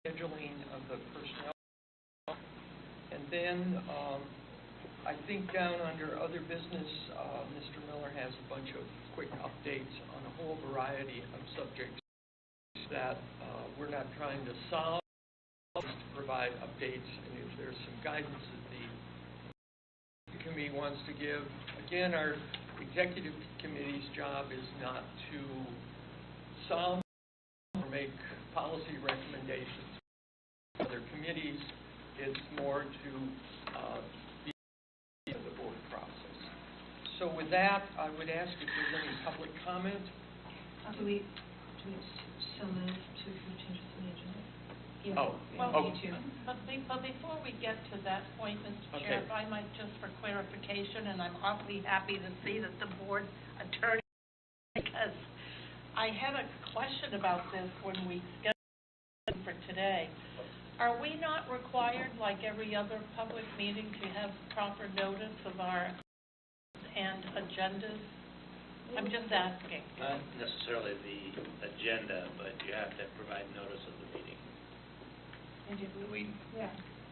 scheduling of the personnel. And then I think down under other business, Mr. Miller has a bunch of quick updates on a whole variety of subjects that we're not trying to solve, just to provide updates, and if there's some guidance that the committee wants to give. Again, our executive committee's job is not to solve or make policy recommendations. Other committees, it's more to be in the board process. So with that, I would ask if there's any public comment. Do we so move to approve changes to the agenda? Yeah. Oh, well, but before we get to that point, Mr. Chair, if I might just for clarification, and I'm awfully happy to see that the board attorney, because I had a question about this when we scheduled for today. Are we not required, like every other public meeting, to have proper notice of our and agendas? I'm just asking. Not necessarily the agenda, but you have to provide notice of the meeting. And did we?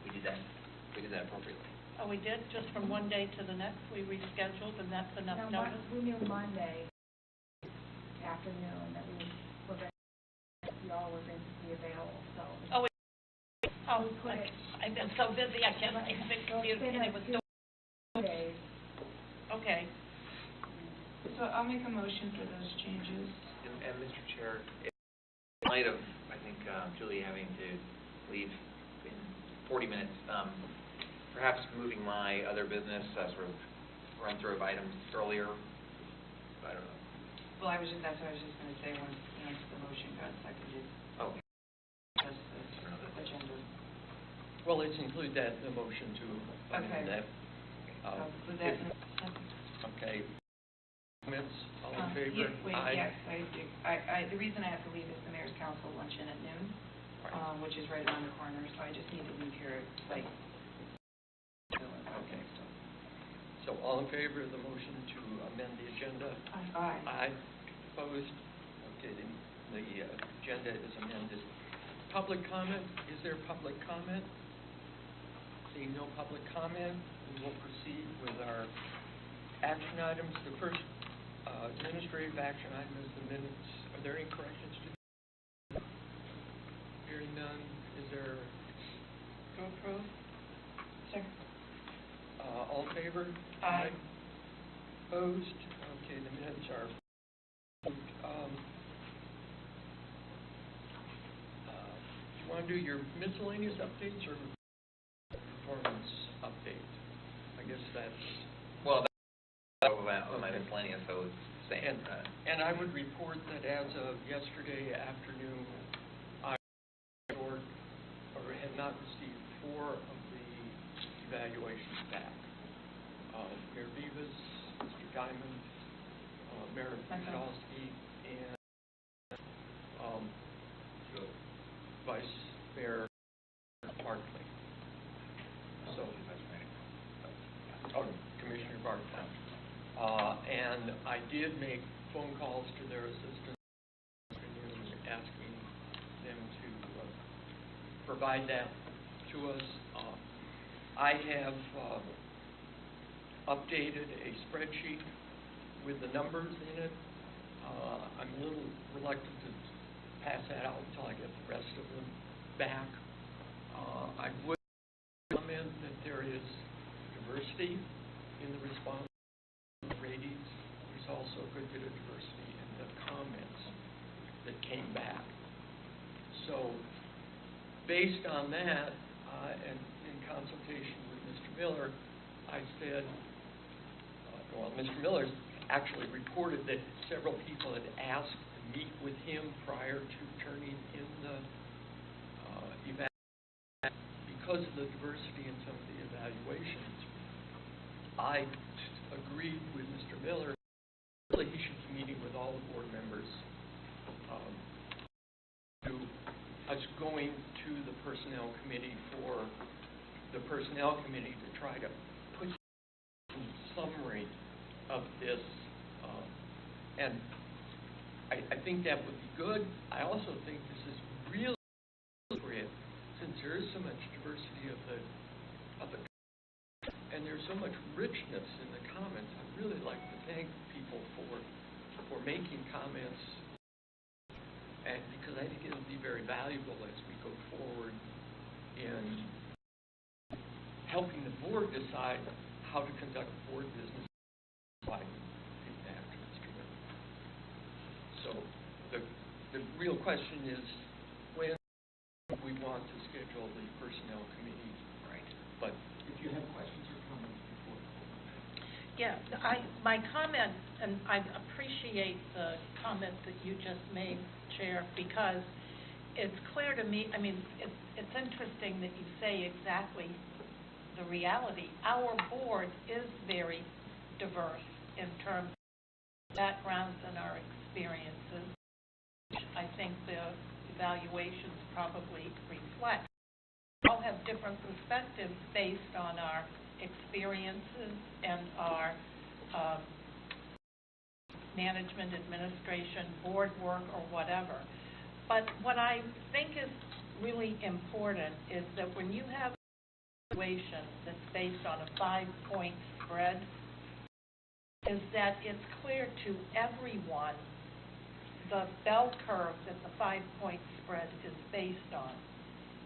We did that. We did that appropriately. Oh, we did? Just from one day to the next, we rescheduled, and that's enough notice? We knew Monday afternoon that y'all were going to be available, so. I've been so busy, I can't think it was 2 days. Okay. So I'll make a motion for those changes. And Mr. Chair, in light of, I think, Julie having to leave in 40 minutes, perhaps moving my other business, sort of run through of items earlier. I don't know. Well, that's what I was just going to say once the motion got seconded. Oh. That's the agenda. Well, let's include that in the motion to amend that. Include that in the second. Okay. Comments? All in favor? Yes, the reason I have to leave is the mayor's council luncheon at noon, right. Which is right around the corner, so I just need to leave here like. Okay. So all in favor of the motion to amend the agenda? Aye. Aye. Opposed? Okay, the agenda is amended. Public comment? Is there public comment? Seeing no public comment, we will proceed with our action items. The first administrative action item is the minutes. Are there any corrections to? Hearing none, is there? To approve? Second. All in favor? Aye. Opposed? Okay, the minutes are approved. Do you want to do your miscellaneous updates or performance update? I guess that's... Well, that's my miscellaneous, so it's saying... And I would report that as of yesterday afternoon, I had not received 4 of the evaluations back. Mayor Vivas, Mr. Diamond, Mayor Podolsky, and Vice Mayor Barkley. So, Commissioner Barkley. And I did make phone calls to their assistants asking them to provide that to us. I have updated a spreadsheet with the numbers in it. I'm a little reluctant to pass that out until I get the rest of them back. I would comment that there is diversity in the response ratings. There's also a good bit of diversity in the comments that came back. So based on that, and in consultation with Mr. Miller, I said, well, Mr. Miller actually reported that several people had asked to meet with him prior to turning in the evaluation because of the diversity in some of the evaluations. I agreed with Mr. Miller that really he should be meeting with all the board members. I was going to the Personnel Committee for the Personnel Committee to try to put some summary of this, and I think that would be good. I also think this is really appropriate there is so much diversity of the and there's so much richness in the comments. I'd really like to thank people for making comments, and because I think it'll be very valuable as we go forward in helping the board decide how to conduct board business. Like after Mr. Miller. So the real question is when we want to schedule the personnel committee. Right. But if you have questions or comments before. Yeah, my comment, and I appreciate the comment that you just made, Chair, because it's clear to me, I mean, it's interesting that you say exactly the reality. Our board is very diverse in terms of backgrounds and our experiences. I think the evaluations probably reflect. We all have different perspectives based on our experiences and our management, administration, board work, or whatever. But what I think is really important is that when you have an evaluation that's based on a 5-point spread, is that it's clear to everyone the bell curve that the 5-point spread is based on.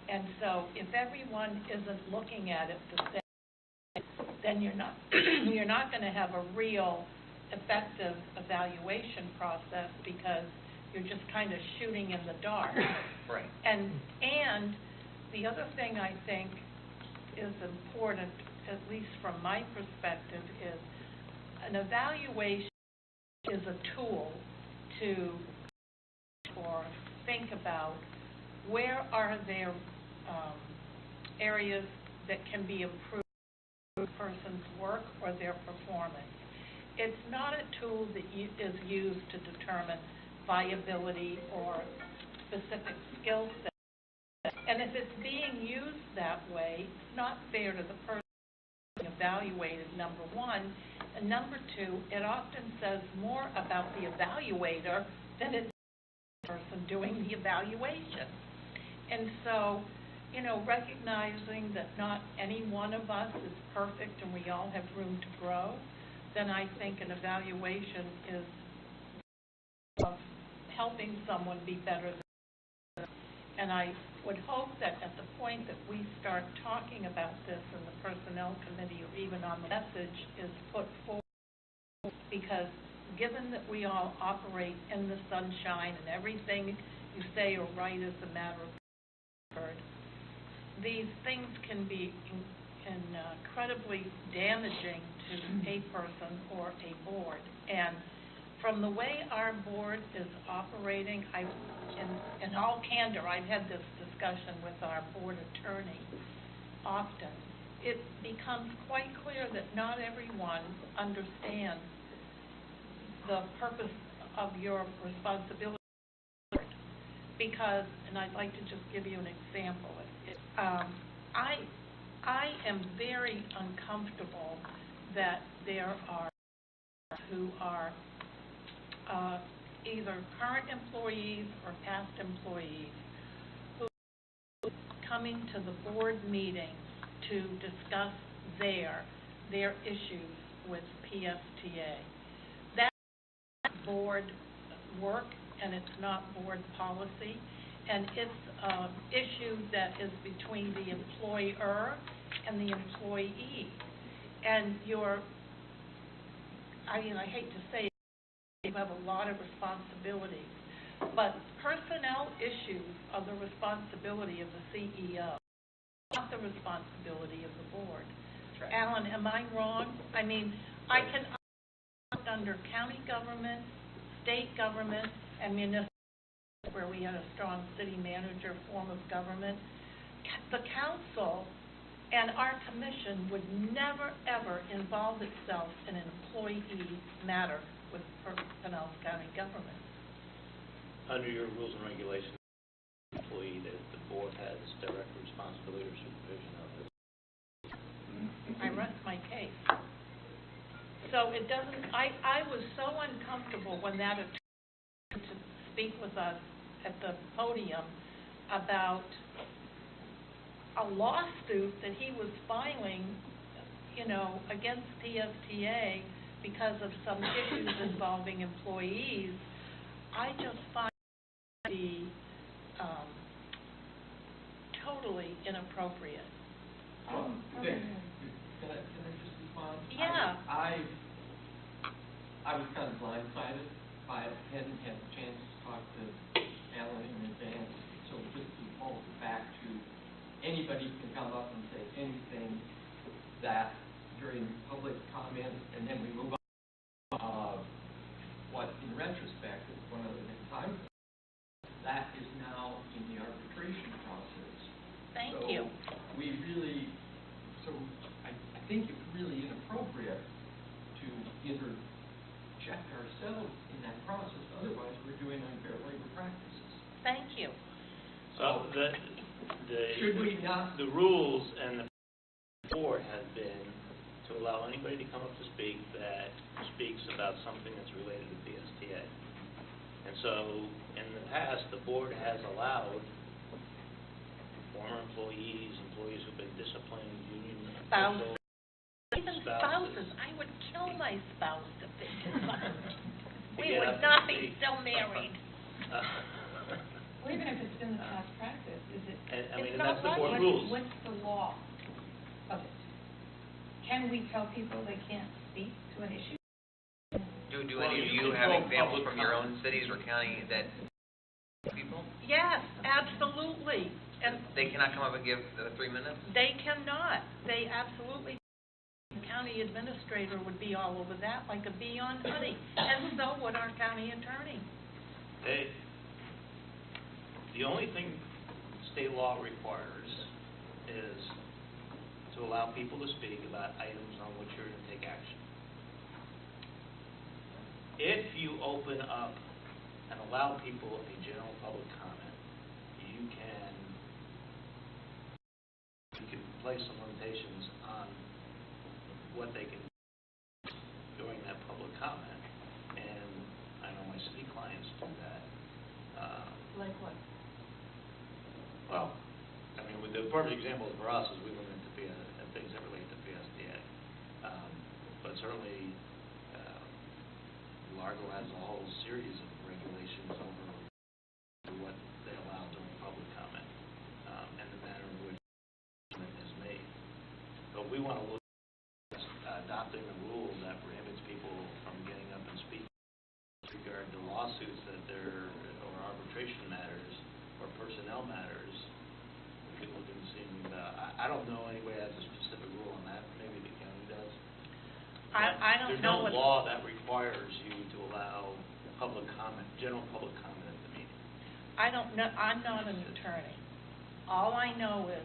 And so if everyone isn't looking at it the same, then you're not going to have a real effective evaluation process because you're just kind of shooting in the dark. Right. And the other thing I think is important, at least from my perspective, is an evaluation is a tool to or think about where are there areas that can be improved in a person's work or their performance. It's not a tool that is used to determine viability or specific skill set. And if it's being used that way, it's not fair to the person being evaluated, number one. And number two, it often says more about the evaluator than it does the person doing the evaluation. And so, you know, recognizing that not any one of us is perfect and we all have room to grow, then I think an evaluation is of helping someone be better than others. And I would hope that at the point that we start talking about this in the Personnel Committee or even on the message is put forward, because given that we all operate in the sunshine and everything you say or write is a matter of record, these things can be incredibly damaging to a person or a board. And from the way our board is operating, in all candor, I've had this discussion with our board attorney often. It becomes quite clear that not everyone understands the purpose of your responsibility. Because, and I'd like to just give you an example. I am very uncomfortable that there are who are either current employees or past employees who are coming to the board meeting to discuss their issues with PSTA. That's board work and it's not board policy, and it's an issue that is between the employer and the employee. And I hate to say it, you have a lot of responsibilities, but personnel issues are the responsibility of the CEO, not the responsibility of the board. Right. Alan, am I wrong? I mean, I can under county government, state government, and municipal, where we had a strong city manager form of government. The council and our commission would never, ever involve itself in an employee matter with Pinellas County government. Under your rules and regulations, employee that the board has direct responsibility or supervision of it. I rest my case. So it doesn't, I was so uncomfortable when that attorney to speak with us at the podium about a lawsuit that he was filing, you know, against PSTA because of some issues involving employees, I just find it to be totally inappropriate. Well, can I just respond? Yeah. I was kind of blindsided by it, hadn't had a chance to talk to Alan in advance, so just to hold it back to anybody can come up and say anything that during public comment, and then we move on. What in retrospect is one of the big times that is now in the arbitration process. Thank So you. we really, I think it's really inappropriate to interject ourselves in that process. Otherwise, we're doing unfair labor practices. Thank you. So Should we not? The rules and the board have been to allow anybody to come up to speak that speaks about something that's related to PSTA. And so, in the past, the board has allowed former employees who've been disciplined, union Spouses. officials, Even spouses. I would kill my spouse if they did something. We get would up not and be speak. still married. Well, even if it's been the past practice, is it? And It's that's the not board right. rules. What's the law of it? Can we tell people they can't speak to an issue? Do Well, any of you you have control examples public from your comment. own cities or county that people, Yes, absolutely. And they cannot come up and give 3 minutes? they cannot. They absolutely, the county administrator would be all over that like a bee on honey, and so would our county attorney. The only thing state law requires is to allow people to speak about items on which you're going to take action. If you open up and allow people a general public comment, you can place some limitations on what they can do during that public comment. And I know my city clients do that. Like what? Well, I mean, the perfect example for us is we limit to things that relate to PSTA. But certainly, Largo has a whole series of regulations over what they allow during public comment, and the manner in which it is made. But we want to look at adopting a rule that prohibits people from getting up and speaking with regard to lawsuits or arbitration matters or personnel matters. We could look and see. I don't know anybody has a specific rule on that. Maybe the county does. I don't know what. There's no law that requires you to allow public comment, general public comment at the meeting. I don't know, I'm not an attorney. All I know is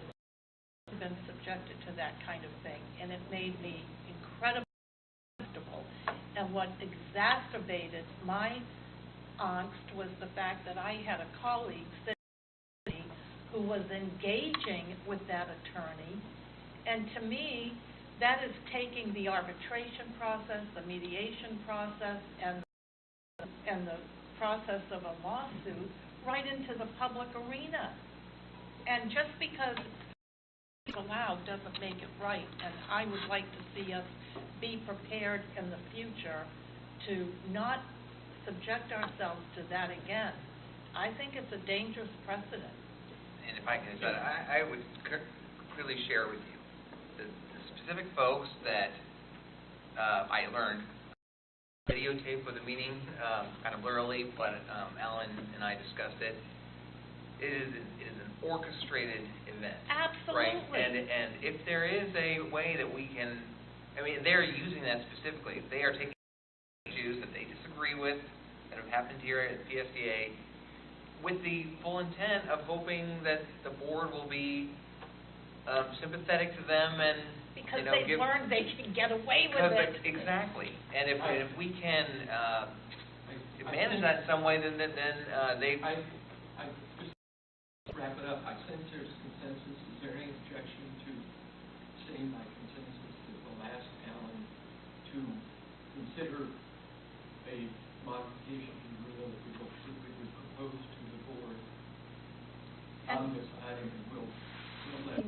I've been subjected to that kind of thing, and it made me incredibly uncomfortable. And what exacerbated my angst was the fact that I had a colleague sitting with me who was engaging with that attorney, and to me, that is taking the arbitration process, the mediation process, and the process of a lawsuit right into the public arena. And just because it's allowed doesn't make it right. And I would like to see us be prepared in the future to not subject ourselves to that again. I think it's a dangerous precedent. And if I can, I would clearly share with you the specific folks that I learned videotape of the meeting kind of blurrily, but Alan and I discussed it. It is an orchestrated event. Absolutely. Right? And if there is a way that we can, I mean, they're using that specifically. They are taking issues that they disagree with that have happened here at PSTA with the full intent of hoping that the board will be sympathetic to them and Because they've learned they can get away with it. Exactly. And if we can manage that in some way, then they... I just wrap it up. I sense there's consensus. Is there any objection to saying by consensus that we'll ask Alan to consider a modification to the rule that we would propose to the board on this item, and we'll let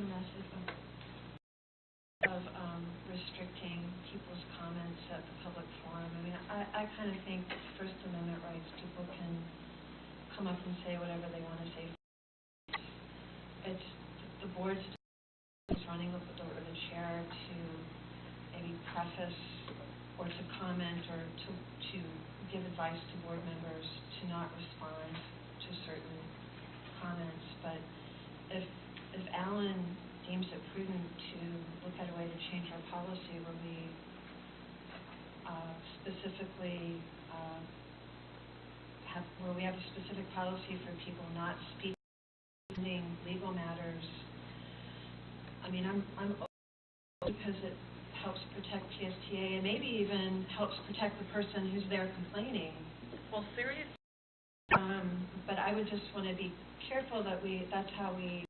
it's the board's running with the chair to maybe preface or to comment or to give advice to board members to not respond to certain comments. But if Alan deems it prudent to look at a way to change our policy where we specifically have a specific policy for people not speaking legal matters, I mean, I'm because it helps protect PSTA and maybe even helps protect the person who's there complaining. Well, seriously. But I would just want to be careful that that's how we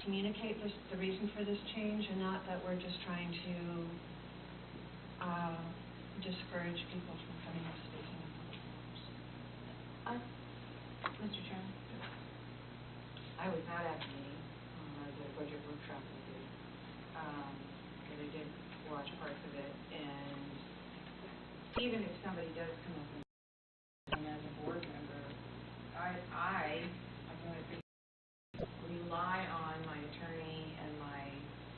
communicate the reason for this change, and not that we're just trying to discourage people from coming and speaking. Mr. Chairman? I was not at the meeting. I was at a budget workshop with you. But I did watch parts of it, and even if somebody does come up and as a board member, I'm going to rely on my attorney and my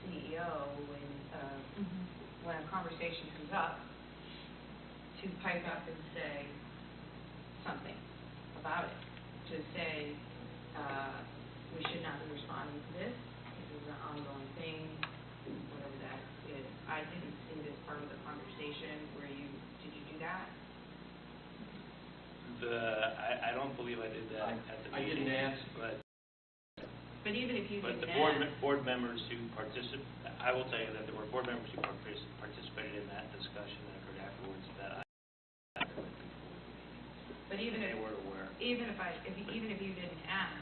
CEO when a conversation comes up to pipe up and say something about it, to say we should not be responding to this. This is an ongoing thing, whatever that is. I didn't see this part of the conversation where did you do that? I don't believe I did that at the meeting. I didn't ask, But even if you But didn't the ask, board members who I will tell you that there were board members who participated in that discussion that occurred afterwards that I before the meeting. but even They if were aware. even if you didn't ask,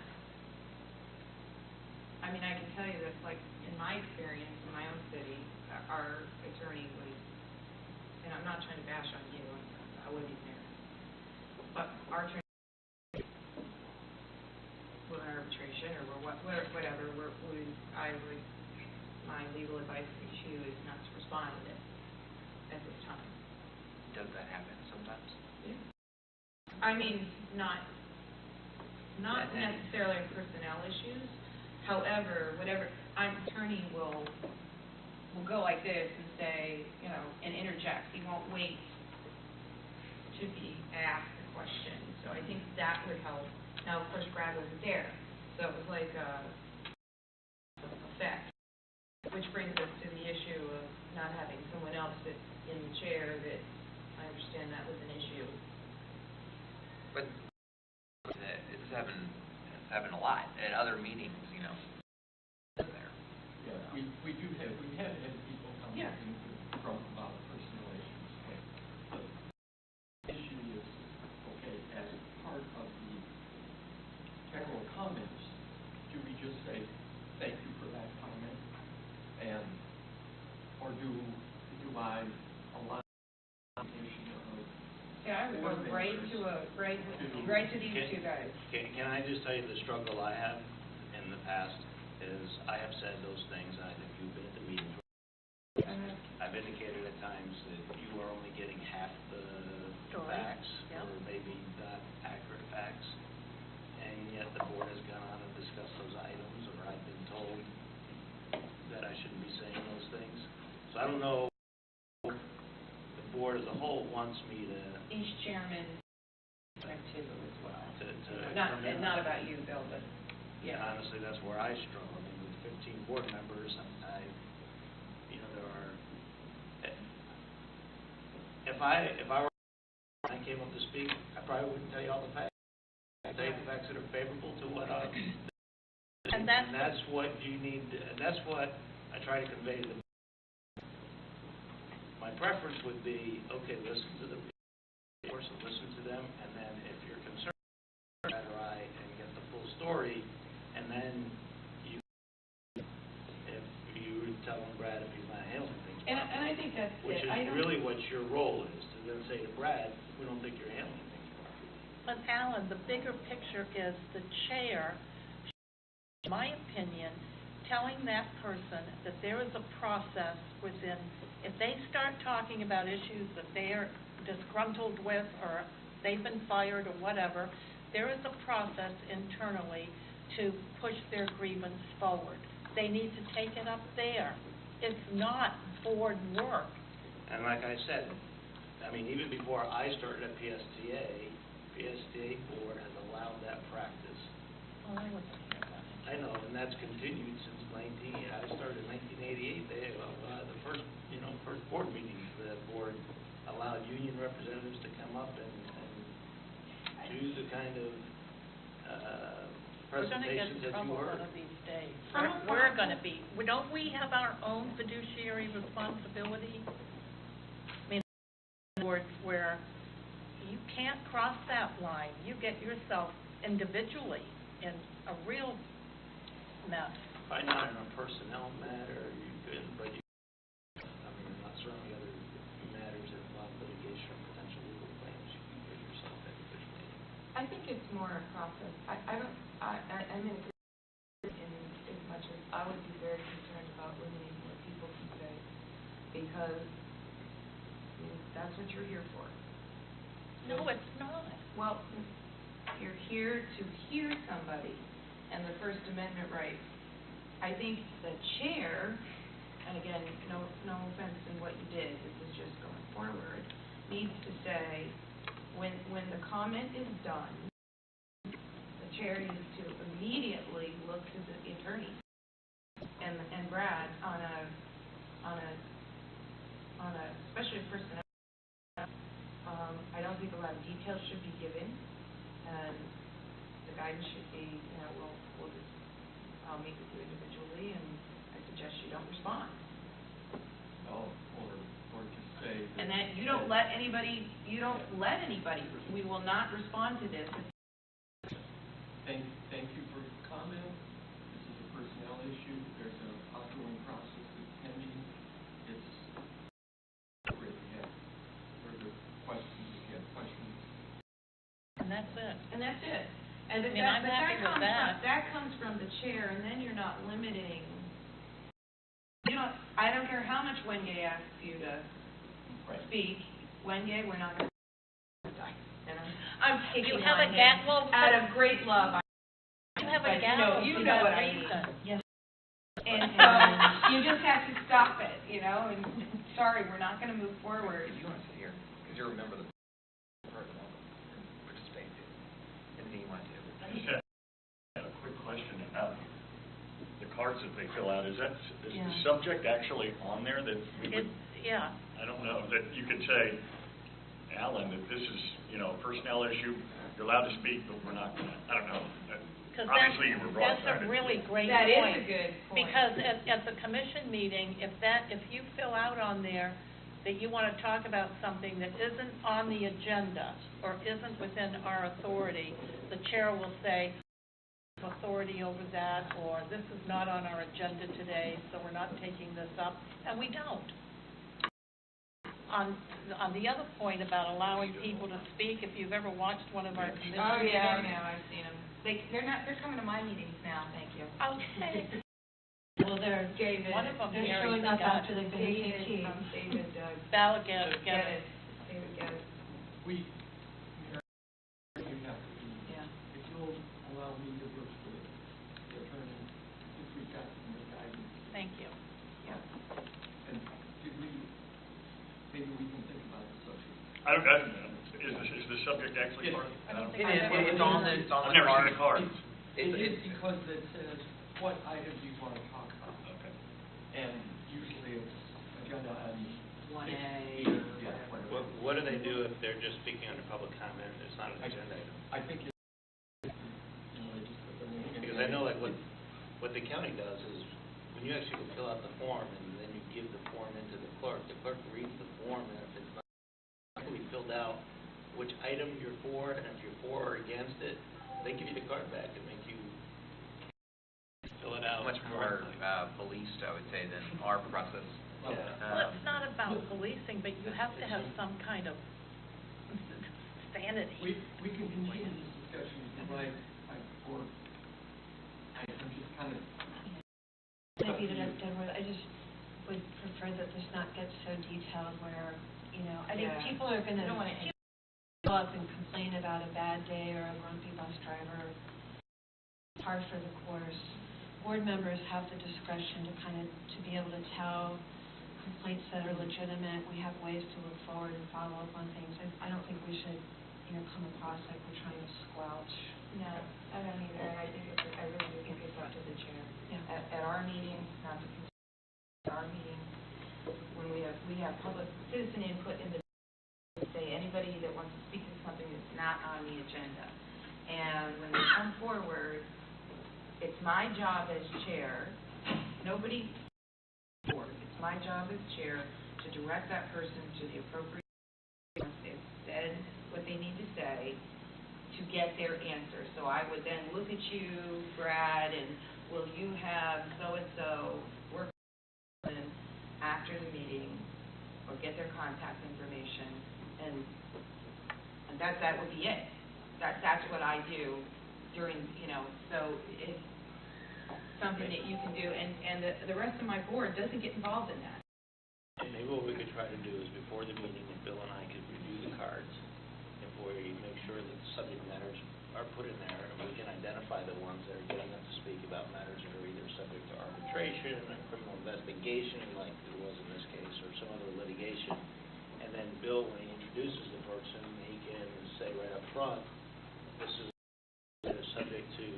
I mean, I can tell you that, like, in my experience in my own city, our attorney was, and I'm not trying to bash on you, I wouldn't even there, but our attorney, we're in arbitration or whatever, my legal advice to you is not to respond to this at this time. Does that happen sometimes? I mean, not necessarily personnel issues. However, an attorney will go like this and say, and interject. He won't wait to be asked a question. So I think that would help. Now, of course, Brad wasn't there, so it was like a effect, which brings us to the issue of not having someone else sit in the chair. That I understand that was an issue. But it's happened a lot at other meetings, there. yeah, we have had people come Yeah. in from about personal issues. But the issue is, okay, as part of the general comments, do we just say, thank you for that comment? Or do I allow Yeah, I would go right to these two guys. Can I just tell you the struggle I have in the past is I have said those things, and I think you've been at the meeting. I've indicated at times that you are only getting half the Story. facts, Yep. or maybe not accurate facts, and yet the board has gone on and discussed those items, or I've been told that I shouldn't be saying those things. So I don't know if the board as a whole wants me to Each chairman went to as well. come in. Not about you, Bill, but Yeah, honestly, that's where I struggle. I mean, with 15 board members, there are. If I came up to speak, I probably wouldn't tell you all the facts. I'd tell you the facts that are favorable to what And that's what you need. And that's what I try to convey to them. My preference would be, okay, listen to the course and listen to them, and then if you're concerned, Brad or I, and get the full story, and then if you tell him, Brad, if he's not handling things and properly, I think that's which it. is really what your role is, to then say to Brad, we don't think you're handling things properly. But Alan, the bigger picture is the chair, in my opinion, telling that person that there is a process within, if they start talking about issues that they are disgruntled with, or they've been fired or whatever, there is a process internally to push their grievance forward. They need to take it up there. It's not board work. And like I said, I mean, even before I started at PSTA board has allowed that practice. Oh, I wasn't here about it. I know, and that's continued since I started in 1988. The first board meetings, the board allowed union representatives to come up and do the kind of presentations that you We're heard. going to get in trouble one of these days. We're going to be. Don't we have our own fiduciary responsibility? I mean, words where you can't cross that line. You get yourself individually in a real mess. Probably not in a personnel matter, you could, but not certainly other matters that involve litigation or potential legal claims, you can get yourself individually. I think it's more a process. I'm in agreement in as much as I would be very concerned about limiting what people can say, because that's what you're here for. No, it's not. Well, you're here to hear somebody and the First Amendment rights. I think the chair, and again, no offense in what you did, this is just going forward, needs to say, when the comment is done, the chair needs to immediately look to the attorney and Brad on a especially personnel. I don't think a lot of details should be given, and the guidance should be, I'll meet with you individually, and I suggest you don't respond. Or to say that. And that you don't let anybody, we will not respond to this. Thank you for your comment. This is a personnel issue. There's an ongoing process that's pending. It's great. Yeah. Further questions, if you have questions. And that's it. And that's it. And I mean, I'm happy with that. That comes from the chair, and then you're not limiting. I don't care how much Wenge asks you to speak. Wenge, we're not going to die. I'm taking You have a on gap, him well, out of great love. you have a But gavel you for know that what I mean. reason. Yes. And so you just have to stop it, and sorry, we're not going to move forward. If you want to sit here, because you're a member of the board, participate too. Anything you want to do. I just had a quick question. The cards that they fill out, is the subject actually on there that we would, Yeah. I don't know, that you could say, Alan, that this is, a personnel issue, you're allowed to speak, but we're not gonna, I don't know. Obviously, you were That's broadcasted. a really great That is point. a good point. Because at the commission meeting, if you fill out on there that you want to talk about something that isn't on the agenda or isn't within our authority, the chair will say, authority over that, or this is not on our agenda today, so we're not taking this up, and we don't. On the other point about allowing people to speak, if you've ever watched one of our commission Oh, meetings. yeah, I know, I've seen them. They're coming to my meetings now, thank you. Okay. Well, they're David. One of them they're here showing is up got after they've been David, KT. David, Balaguer, Geddes. David Geddes. We have to be, Yeah. if you'll allow me to work with the attorney, if we've got some guidance, Thank you. and maybe we can think about the subject. I don't know, is the subject actually part of it? I don't think It I've is, ever it's on seen the, it's on I've the never seen card. the cards. It is because it says what items you want to talk about, Okay. and usually it's agenda items. 1A Yeah, or whatever. What do they do if they're just speaking under public comment, it's not an agenda item? I think they just put their name in. Because I know what the county does is, when you actually fill out the form and then you give the form into the clerk reads the form, and if it's not fully filled out, which item you're for, and if you're for or against it, they give you the card back and make you fill it out. Much more policed, I would say, than our process. Yeah. Well, it's not about policing, but you have to have some kind of sanity. We can continue this discussion, but I'm just kind of. Maybe Deborah, I just would prefer that this not get so detailed where, I think Yeah. people are going to don't wanna go up and complain about a bad day or a grumpy bus driver. it's hard for the course. Board members have the discretion to to be able to tell complaints that are legitimate. We have ways to look forward and follow up on things. I don't think we should, come across like we're trying to squelch. No, I don't either, and I really do think it's up to the chair. Yeah. At our meetings, not to continue, our meetings, when we have public citizen input in the, say, anybody that wants to speak to something that's not on the agenda. And when they come forward, it's my job as chair, it's my job as chair to direct that person to the appropriate, once they've said what they need to say, to get their answer. So I would then look at you, Brad, and will you have so-and-so work with them after the meeting, or get their contact information, and that would be it. That's what I do during, so it's something that you can do, and the rest of my board doesn't get involved in that. And maybe what we could try to do is before the meeting, if Bill and I could review the cards, if we make sure that the subject matters are put in there, and we can identify the ones that are getting us to speak about matters that are either subject to arbitration or criminal investigation, like it was in this case, or some other litigation. And then Bill, when he introduces the person, he can say right up front, this is subject to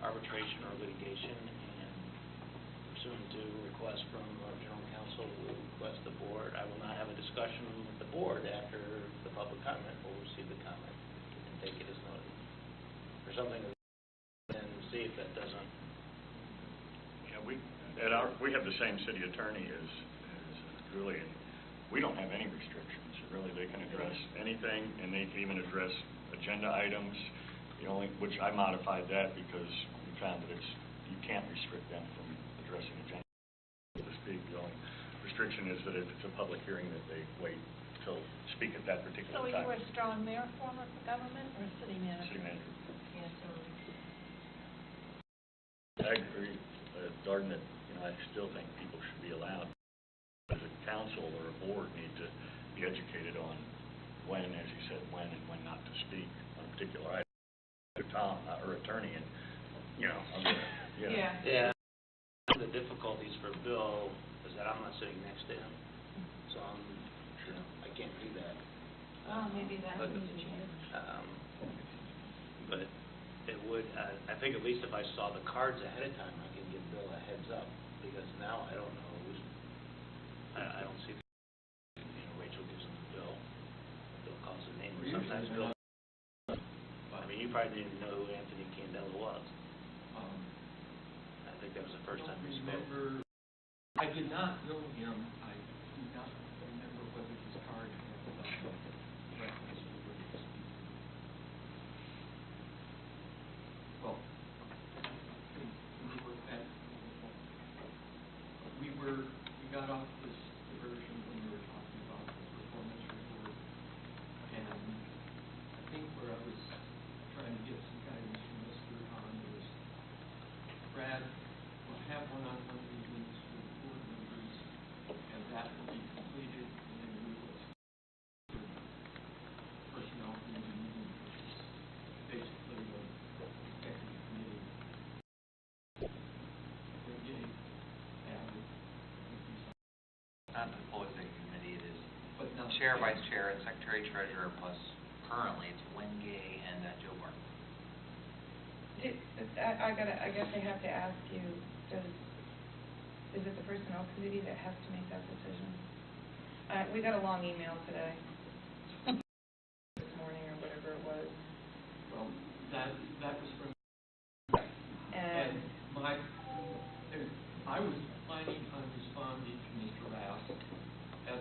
arbitration or litigation, and pursuant to request from our general counsel, will request the board. I will not have a discussion with the board after the public comment. We'll receive the comment and take it as noted, or something, and see if that doesn't. Yeah, we have the same city attorney as Julie, and we don't have any restrictions. Really, they can address anything, and they can even address agenda items. Which I modified that because we found that you can't restrict them from addressing agenda, so to speak. The only restriction is that if it's a public hearing, that they wait till speak at that particular So are time. you a strong mayor form of the government or city manager? City manager. Yeah, totally. I agree, Darden, that I still think people should be allowed, as a council or a board, need to be educated on when, as you said, when and when not to speak on a particular item. Tom, or attorney, and I'm gonna, Yeah. One of the difficulties for Bill is that I'm not sitting next to him, so I can't do that. Oh, maybe that But, needs to change. But it would, I think at least if I saw the cards ahead of time, I can give Bill a heads up, because now I don't know I don't see, Rachel gives him the bill, Bill calls the name, or sometimes Bill, you probably didn't even know who Anthony Candela was. I think that was the first time we spoke. I did not know him. I do not remember whether his card had reference to what he was speaking. Well, we got off this diversion when we were talking about the performance report, and I think where I was trying to get some guidance from Mr. Hahn was, Brad, we'll have one-on-one meetings with board members, and that will be completed, and then we will start the personnel committee meeting, which is basically the executive committee. Then getting added. Not the full executive committee, it is But not chair, vice chair, and secretary treasurer, plus currently it's Wen Gay and Joe Barton. I guess I have to ask you, is it the personnel committee that has to make that decision? We got a long email today, this morning or whatever it was. Well, that was from, And I was planning on responding to Mr. Rath as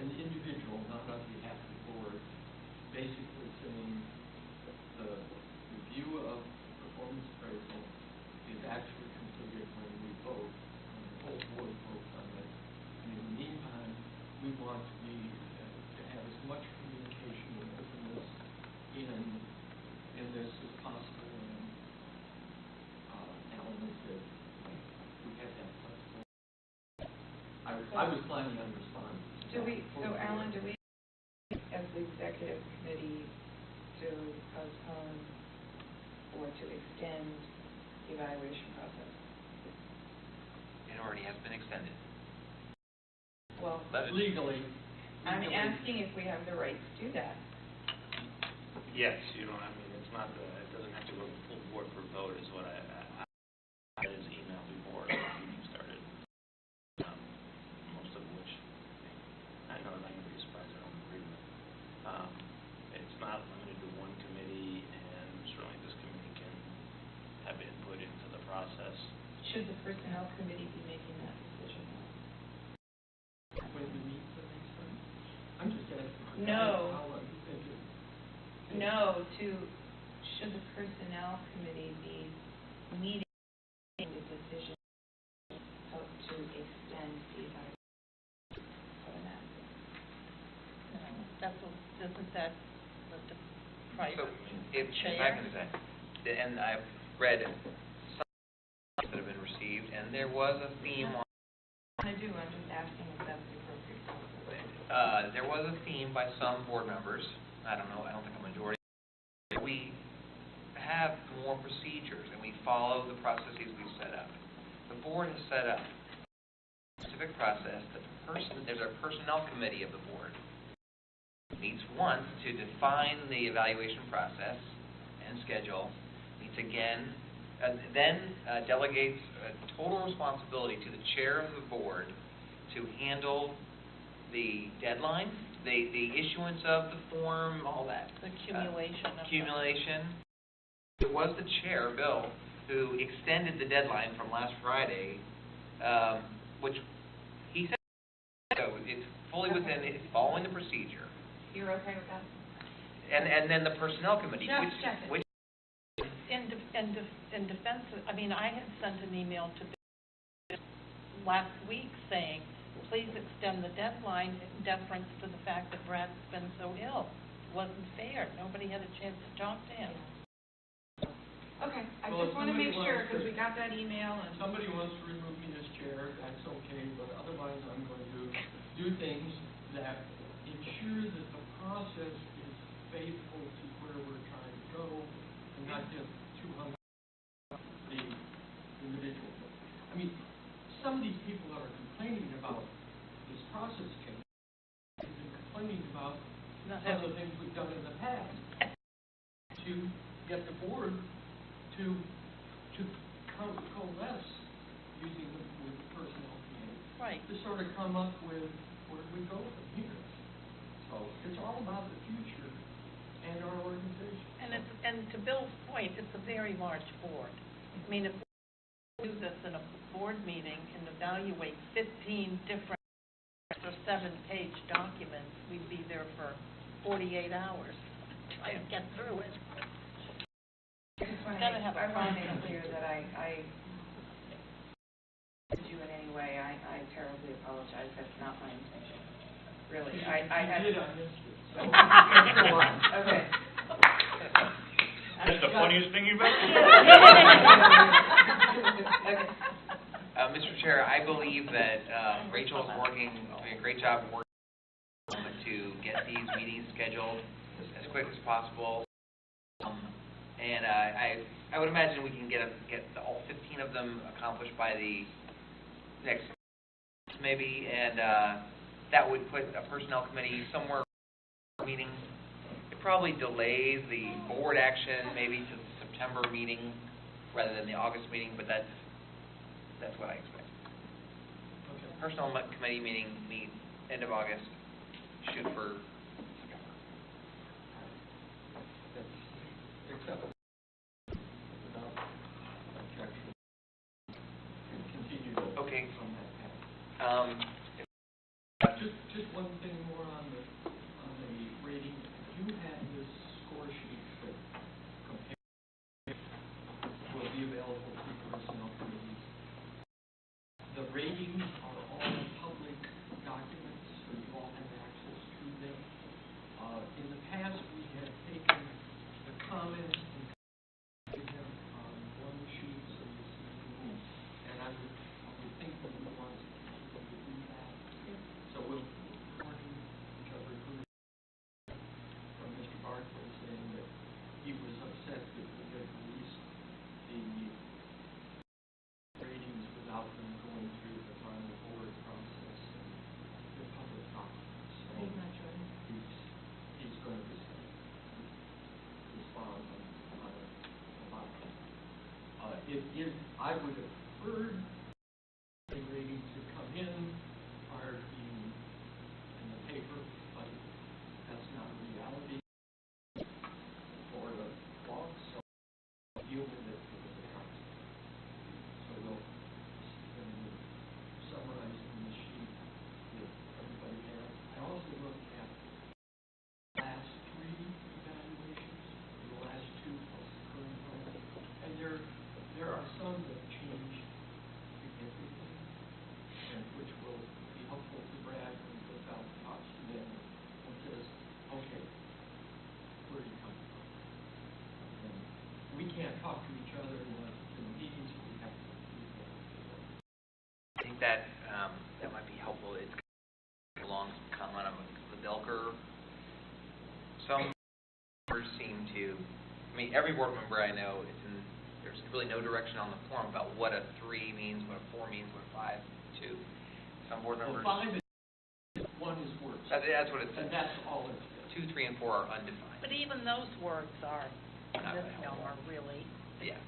an individual, not on behalf of the board, basically saying the review of performance appraisal is actually completed when we vote, when the whole board votes on it. And in the meantime, we want to have as much communication and openness in this as possible, and Alan has said we have that flexibility. I was planning on responding. Alan, do we, as the executive committee, to postpone or to extend the evaluation process? It already has been extended. Well, Legally. I'm asking if we have the right to do that. Yes, you know, I mean, it's not, it doesn't have to go to the full board for vote, is what I got his email before the meeting started. Most of which, I know I'm going to be surprised I don't agree with. It's not limited to one committee, and certainly this committee can have input into the process. Should the Personnel Committee be making that decision? When we meet the next time? I'm just asking. No. How long you think it? No, should the Personnel Committee be meeting the decision to extend the evaluation? What I'm asking. Isn't that the price? So, if I can say, and I've read some that have been received, and there was a theme on, I'm just asking if that's the appropriate process. there was a theme by some board members, I don't think a majority, we have more procedures and we follow the processes we've set up. The board has set up a specific process. There's a personnel committee of the board. Meets once to define the evaluation process and schedule. Meets again, then delegates total responsibility to the chair of the board to handle the deadline, the issuance of the form, all that. The accumulation of Accumulation. It was the chair, Bill, who extended the deadline from last Friday, which he said, so it's fully within, it's following the procedure. You're okay with that? And then the personnel committee, Just check it. which in defense of, I mean, I had sent an email to Bill last week saying, please extend the deadline in deference to the fact that Brad's been so ill. It wasn't fair. Nobody had a chance to talk to him. Okay, I Well, just want to somebody make sure, wants because to- we got that email If and... somebody wants to remove me as chair, that's okay, but otherwise I'm going to do things that ensure that the process is faithful to where we're trying to go, and not just too hung up the individual. I mean, some of these people that are complaining about this process change have been complaining about some of the things we've done in the past to get the board to coalesce using with the personnel committee. Right. To sort of come up with where we go from here. So it's all about the future and our organization. And to Bill's point, it's a very large board. I mean, if we do this in a board meeting and evaluate 15 different or 7-page documents, we'd be there for 48 hours trying to get through it. I just want Gotta have a to make process. clear that I did you in any way. I terribly apologize. That's not my intention. Really, I had... You did, I missed it. So, Okay. That's the funniest thing you've ever said. Okay. Mr. Chair, I believe that Rachel is doing a great job working to get these meetings scheduled as quick as possible. And I would imagine we can get all 15 of them accomplished by the next maybe, and that would put a personnel committee somewhere meeting. It probably delays the board action maybe to the September meeting rather than the August meeting, but that's what I expect. Okay. Personnel committee meet end of August, shoot for September. That's acceptable. Without objection. And continue to Okay. on that path. Just one thing more on the rating. You had this score sheet that compares will be available to personnel committees. The ratings are all public documents, so you all have access to them. In the past, we have taken the comments and put them on one sheet so you see who, and I would think that we want to continue to do that. So we'll, which I heard from Mr. Barclay saying that he was upset that we had released it is, I would have heard a ready to come in prior to being in the paper, but that's not a reality for the law, so I'll deal with it for the council. So we'll summarize in the sheet that everybody has. I also looked at last 3 evaluations, the last 2 plus the current one, and there are some that change significantly, and which will be helpful to Brad when he goes out and talks to them and says, okay, where are you coming from? And we can't talk to each other in the meetings, we have to meet them. I think that, that might be helpful. It's a long comment on the Belker. Some members seem to, I mean, every board member I know, there's really no direction on the form about what a 3 means, what a 4 means, what a 5, 2. Some board members. Well, 5 is, 1 is words. That's what it says. And that's all it is. 2, 3, and 4 are undefined. But even those words are Not a that misnomer, really. Yeah.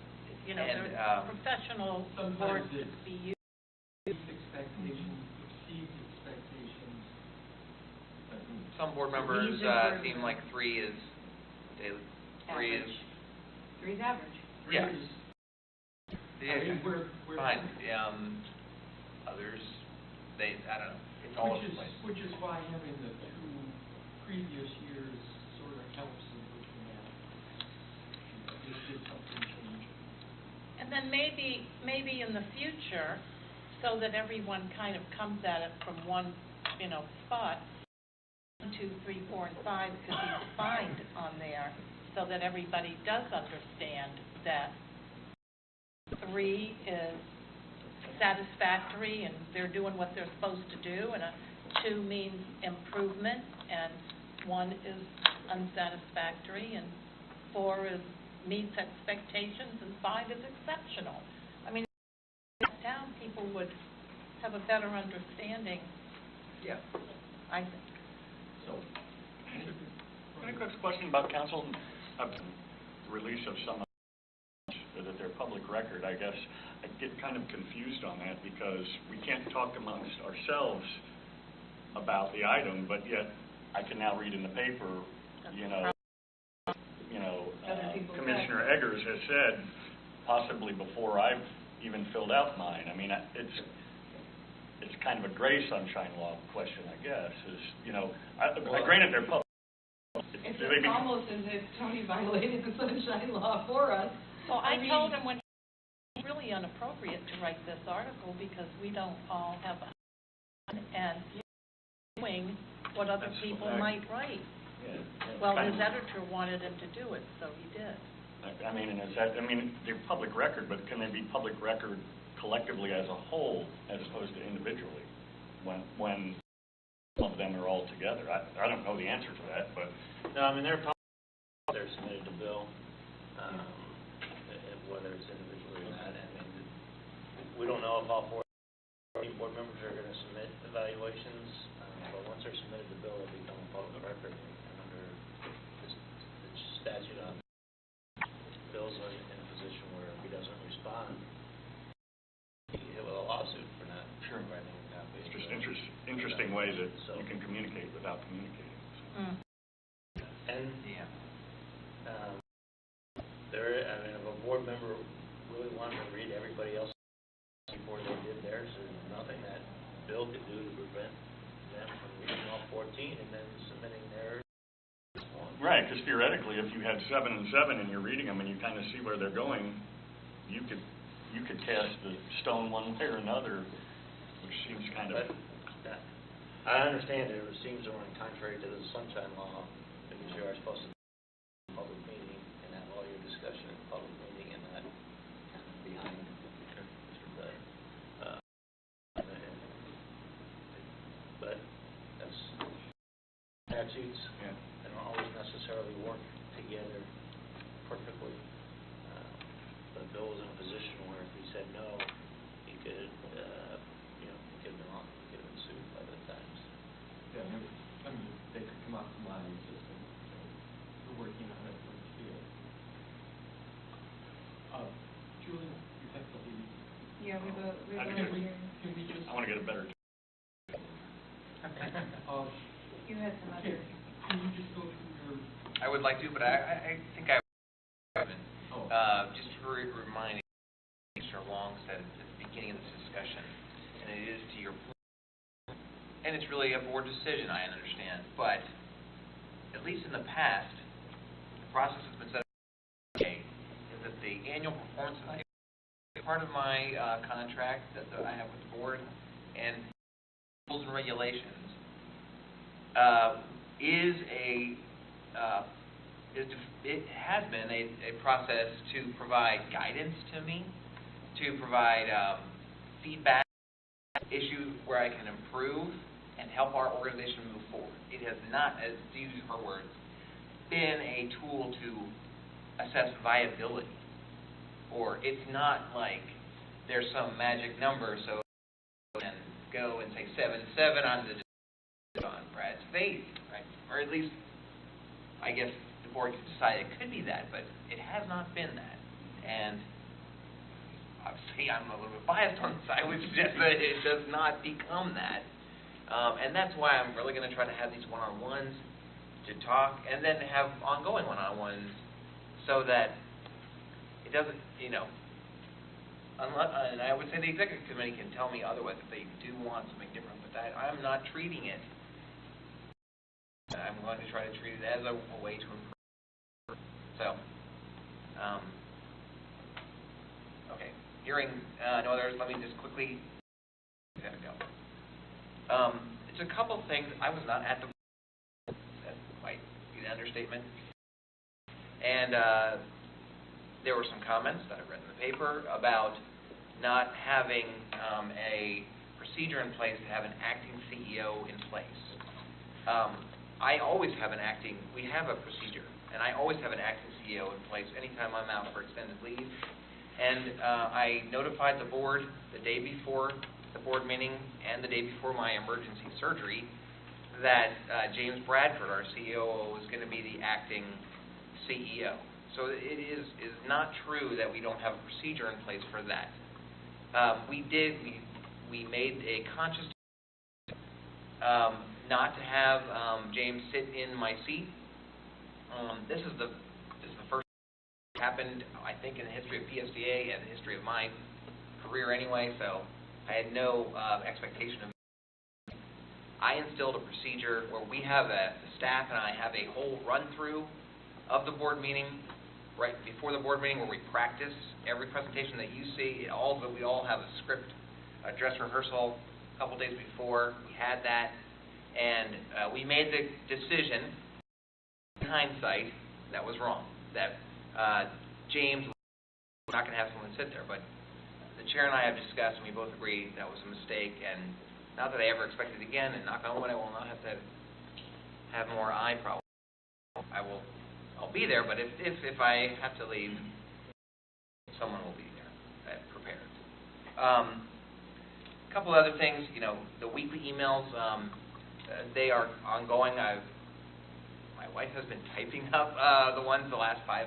You know, And, they're professional sometimes words to it's- be used. Expectations exceeds expectations. Some board members These are seem like 3 is daily. 3 is. Average. 3 is average. Yeah. I mean, we're Fine. Others, I don't know. It's all over the place. which is why having the 2 previous years sort of helps in looking at, did something change? And then maybe in the future, so that everyone kind of comes at it from one, spot, 1, 2, 3, 4, and 5 could be defined on there, so that everybody does understand that 3 is satisfactory and they're doing what they're supposed to do, and a 2 means improvement, and 1 is unsatisfactory, and 4 is meets expectations, and 5 is exceptional. I mean, in this town, people would have a better understanding, Yeah. I think. So. Can I ask a question about council? Release of some that they're public record, I guess. I get kind of confused on that because we can't talk amongst ourselves about the item, but yet I can now read in the paper, Other people Commissioner Eggers has said, possibly before I've even filled out mine. I mean, it's kind of a gray sunshine law question, I guess, granted they're public. It's almost as if Tony violated the sunshine law for us. Well, I told him when it's really inappropriate to write this article because we don't all have a and doing what other That's people correct. might write. Yeah, Well, kind his of- editor wanted him to do it, so he did. I mean, they're public record, but can they be public record collectively as a whole as opposed to individually when some of them are all together? I don't know the answer to that, but. No, I mean, they're submitted to Bill, whether it's individually or not. I mean, we don't know if all 4 board members are going to submit evaluations, but once they're submitted to Bill, they become a public record. And under the statute on Bill's in a position where if he doesn't respond, he get hit with a lawsuit for not writing a copy. It's just interesting way that you can communicate without communicating. And Yeah. if a board member really wanted to read everybody else before they did theirs, there's nothing that Bill could do to prevent them from reading all 14 and then submitting theirs. Right, because theoretically, if you had 7 and 7 and you're reading them and you kind of see where they're going, you could cast the stone one way or another, which seems kind of. But I understand it seems to run contrary to the sunshine law because you are supposed to have a public meeting and have all your discussion in a public meeting and not kind of behind Mr. Bud. But that's statutes. Yeah. They don't always necessarily work together perfectly. But Bill was in a position where if he said no, he could, get been sued by the Times. Yeah, I mean, they could come up to my system. We're working on it with Field. Julie, Can we just, I want to get a better. You had some other. can you just go through your, I would like to, but I think I oh, just reminding Mr. Long said at the beginning of this discussion, and it is to your point, and it's really a board decision, I understand, but at least in the past, the process has been set up okay, is that the annual performance evaluation, part of my contract that I have with the board and rules and regulations, it has been a process to provide guidance to me, to provide feedback, issues where I can improve and help our organization move forward. It has not, as to use her words, been a tool to assess viability. Or it's not like there's some magic number so you can go and say 7-7 on Brad's faith, right? Or at least, I guess the board could decide it could be that, but it has not been that. And obviously, I'm a little bit biased on this. I would suggest that it does not become that. And that's why I'm really going to try to have these one-on-ones to talk, and then have ongoing one-on-ones so that it doesn't, and I would say the executive committee can tell me otherwise if they do want something different, but I'm not treating it. I'm going to try to treat it as a way to improve. So, okay. Hearing no others, let me just quickly go. It's a couple things. I was not at the. That might be an understatement. And there were some comments that I read in the paper about not having a procedure in place to have an acting CEO in place. I always have we have a procedure, and I always have an acting CEO in place anytime I'm out for extended leave. And I notified the board the day before the board meeting and the day before my emergency surgery that James Bradford, our COO, is going to be the acting CEO. So it is not true that we don't have a procedure in place for that. We made a conscious not to have James sit in my seat. This is the first happened, I think, in the history of PSDA and the history of my career anyway. So I had no expectation of. I instilled a procedure where we have the staff and I have a whole run through of the board meeting right before the board meeting where we practice every presentation that you see. We all have a script, a dress rehearsal a couple days before. We had that. And we made the decision, in hindsight, that was wrong. That James was not going to have someone sit there. But the chair and I have discussed, and we both agree that was a mistake. And not that I ever expect it again, and knock on wood, I will not have to have more eye problems. I'll be there, but if I have to leave, someone will be there prepared. A couple other things, the weekly emails. They are ongoing. My wife has been typing up the last 5.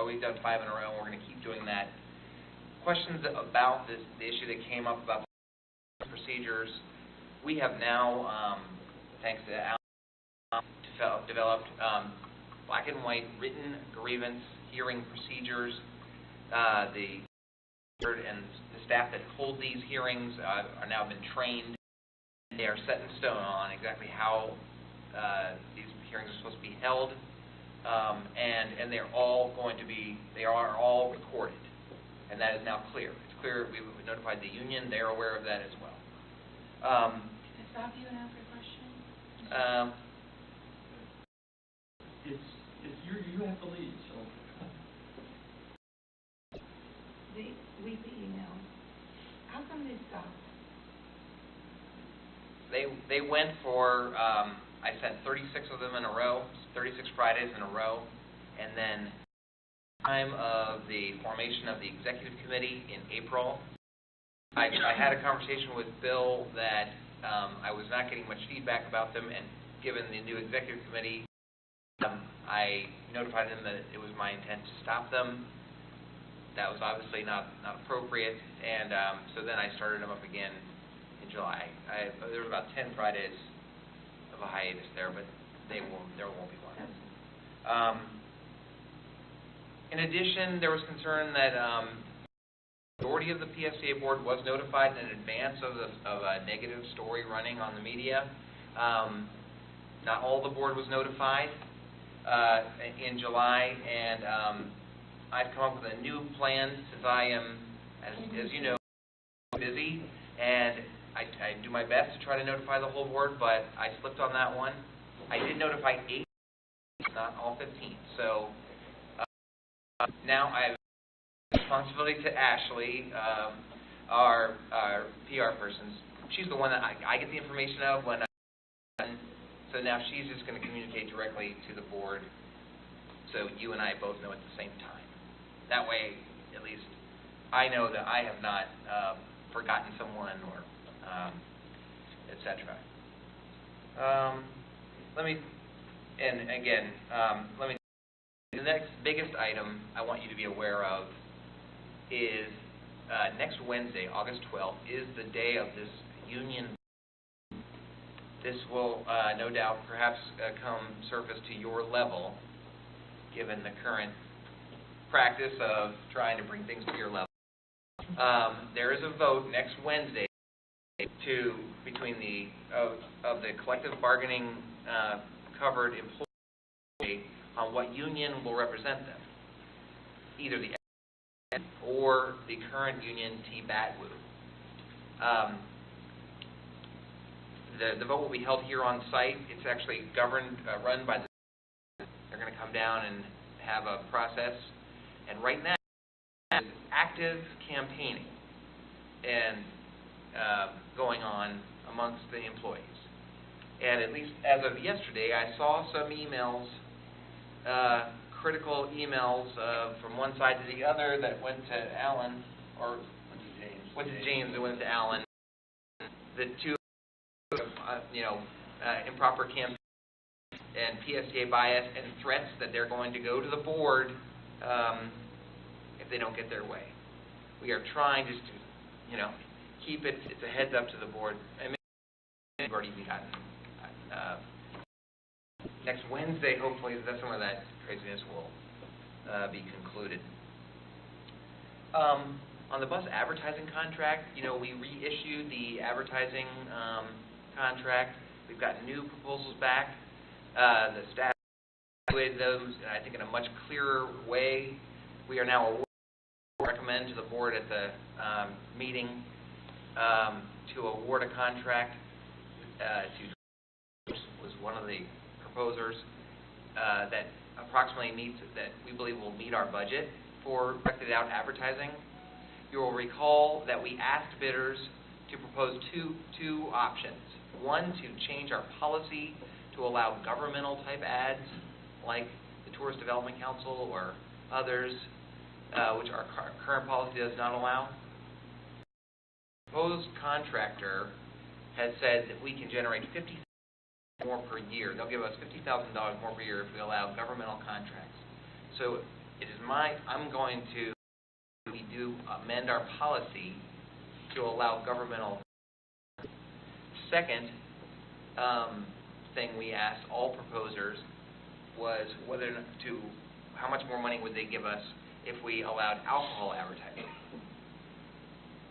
We've done 5 in a row, and we're going to keep doing that. Questions about the issue that came up about procedures. We have now, thanks to Alan, developed black and white written grievance hearing procedures. The staff that hold these hearings are now been trained. They are set in stone on exactly how these hearings are supposed to be held, and they're all they are all recorded, and that is now clear. It's clear. We notified the union; they're aware of that as well. Can I stop you and ask a question? you have the lead, so. The weekly emails, how come they stopped? They went for, I sent 36 of them in a row, 36 Fridays in a row, and then time of the formation of the executive committee in April, I had a conversation with Bill that I was not getting much feedback about them, and given the new executive committee, I notified him that it was my intent to stop them. that was obviously not appropriate, and so then I started them up again in July. There were about 10 Fridays of a hiatus there, but there won't be one. In addition, there was concern that the majority of the PSTA board was notified in advance of a negative story running on the media. Not all the board was notified in July, and I've come up with a new plan since I am, as you know, busy, and I do my best to try to notify the whole board, but I slipped on that one. I did notify 8, not all 15. So now I have responsibility to Ashley, our PR person. She's the one that I get the information of when so now she's just going to communicate directly to the board, so you and I both know at the same time. That way, at least, I know that I have not forgotten someone or etc. The next biggest item I want you to be aware of is next Wednesday, August 12th, is the day of this union. This will no doubt perhaps come surface to your level, given the current practice of trying to bring things to your level. There is a vote next Wednesday between the collective bargaining covered employee on what union will represent them, either the or the current union, TBATWU. The vote will be held here on site. It's actually run by the. They're going to come down and have a process. And right now, there's active campaigning and going on amongst the employees. And at least as of yesterday, I saw some emails, critical emails from one side to the other that went to Alan, or went to James and went to Alan. The two, improper campaign and PSTA bias and threats that they're going to go to the board if they don't get their way. We are trying just to, keep it. It's a heads up to the board. And maybe we've already gotten. Next Wednesday, hopefully, some of that craziness will be concluded. On the bus advertising contract, we reissued the advertising contract. We've got new proposals back. The staff evaluated those, I think, in a much clearer way. We are now recommend to the board at the meeting to award a contract to was one of the proposers that approximately that we believe will meet our budget for directed out advertising. You will recall that we asked bidders to propose two options. One, to change our policy to allow governmental type ads like the Tourist Development Council or others, which our current policy does not allow. The proposed contractor has said that we can generate $50,000 more per year. They'll give us $50,000 more per year if we allow governmental contracts. So I'm going to amend our policy to allow governmental. Second thing we asked all proposers was how much more money would they give us if we allowed alcohol advertising.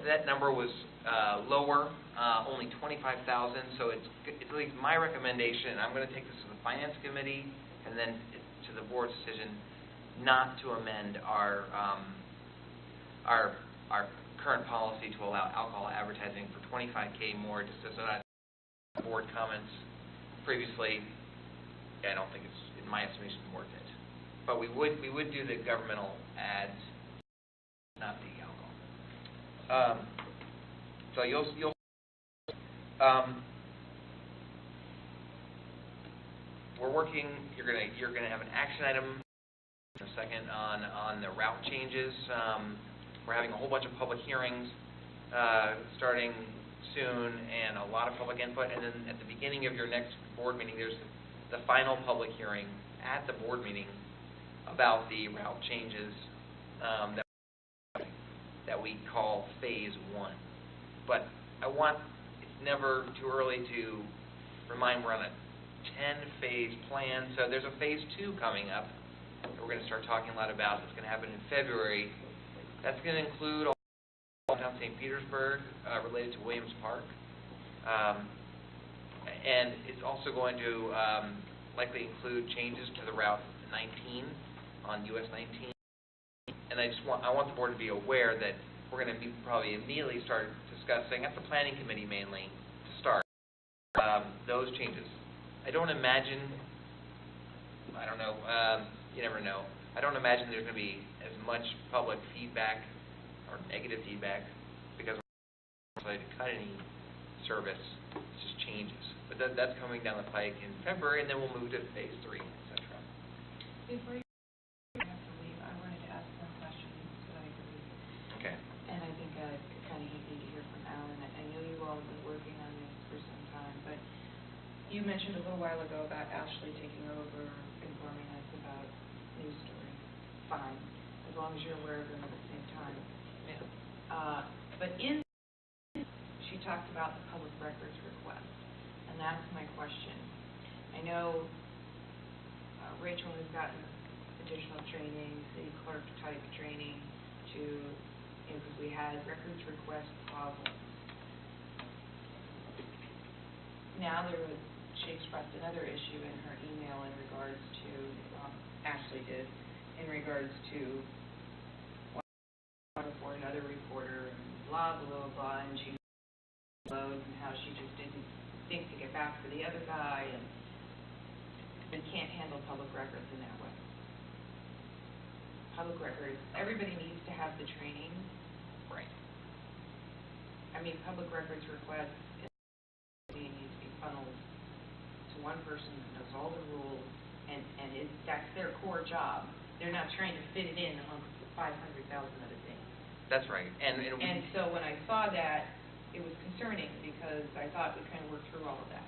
That number was lower, only $25,000. So it's at least my recommendation. I'm going to take this to the Finance Committee and then to the board's decision not to amend our current policy to allow alcohol advertising for $25K more, just as board comments previously. I don't think it's, in my estimation, worth it. But we would do the governmental ads, not the alcohol. So you'll we're working. You're gonna have an action item in a second on the route changes. We're having a whole bunch of public hearings starting soon, and a lot of public input. And then at the beginning of your next board meeting, there's the final public hearing at the board meeting about the route changes that that we call Phase 1. But it's never too early to remind we're on a 10-phase plan, so there's a Phase 2 coming up that we're going to start talking a lot about. It's going to happen in February. That's going to include all downtown St. Petersburg related to Williams Park. And it's also going to likely include changes to the Route 19 on US 19. And I want the board to be aware that we're going to probably immediately start discussing, at the planning committee mainly, to start those changes. I don't imagine, you never know. I don't imagine there's going to be as much public feedback or negative feedback because we're not to cut any service. It's just changes. But that's coming down the pike in February, and then we'll move to Phase 3, et cetera. Before you have to leave, I wanted to ask one question so I agree. Okay. And I think I kind of need to hear from Alan. I know you all have been working on this for some time, but You mentioned a little while ago about Ashley taking over, informing us about news stories, fine, as long as you're aware of them at the same time. Yeah. But she talked about the public records request, and that's my question. I know Rachel has gotten additional training, city clerk type training because we had records request problems. Now she expressed another issue in her email in regards to, Ashley did, in regards to one for another reporter and blah, blah, blah, and she loads and how she just didn't think to get back to the other guy, and we can't handle public records in that way. Public records, everybody needs to have the training. Right. I mean, public records requests needs to be funneled to one person who knows all the rules, and that's their core job. They're not trying to fit it in amongst 500,000 other things. That's right. And so when I saw that, it was concerning because I thought we kind of worked through all of that.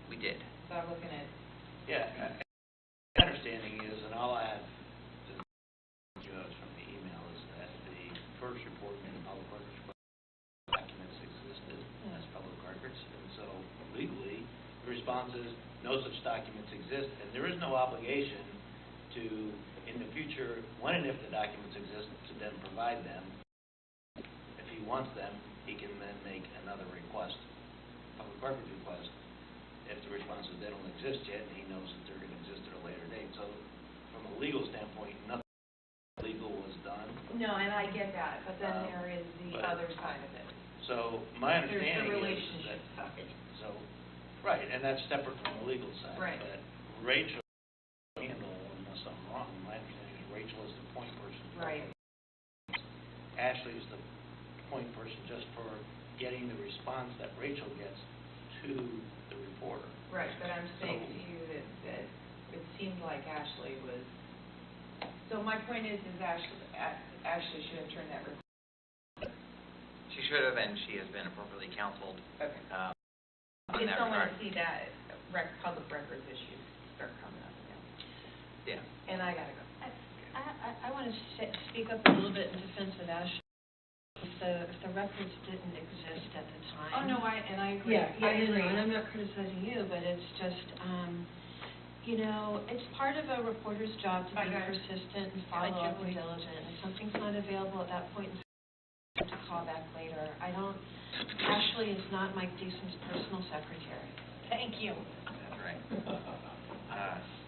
we did. So I'm looking at, Yeah, my understanding is, and I'll add to from the email, is that the first report made a public records request, documents existed as public records, and so legally, the response is, no such documents exist, and there is no obligation to, in the future, when and if the documents exist, to then provide them. If he wants them, he can then make another request, public records request, if the response is they don't exist yet, and he knows that they're going to exist at a later date. So from a legal standpoint, nothing legal was done. no, and I get that, but then there is the but- other side of it. So my understanding There's the is relationship that, side. so, right, and that's separate from the legal side. Right. But Rachel, unless I'm wrong, my understanding is Rachel is the point person. Right. Ashley is the point person just for getting the response that Rachel gets to the reporter. Right, but I'm saying to you that it seemed like Ashley was, so my point is Ashley should have turned that request. She should have, and she has been appropriately counseled. Okay. On I just that don't want regard. to see that public records issues start coming up again. Yeah. And I gotta go. I want to speak up a little bit in defense of Ashley. If the records didn't exist at the time. Oh, no, I agree. Yeah, I agree. and I'm not criticizing you, but it's just, it's part of a reporter's job to I be got it. persistent and follow up and diligent. If something's not available at that point, to call back later. Ashley is not Mike Deason's personal secretary. Thank you. That's right.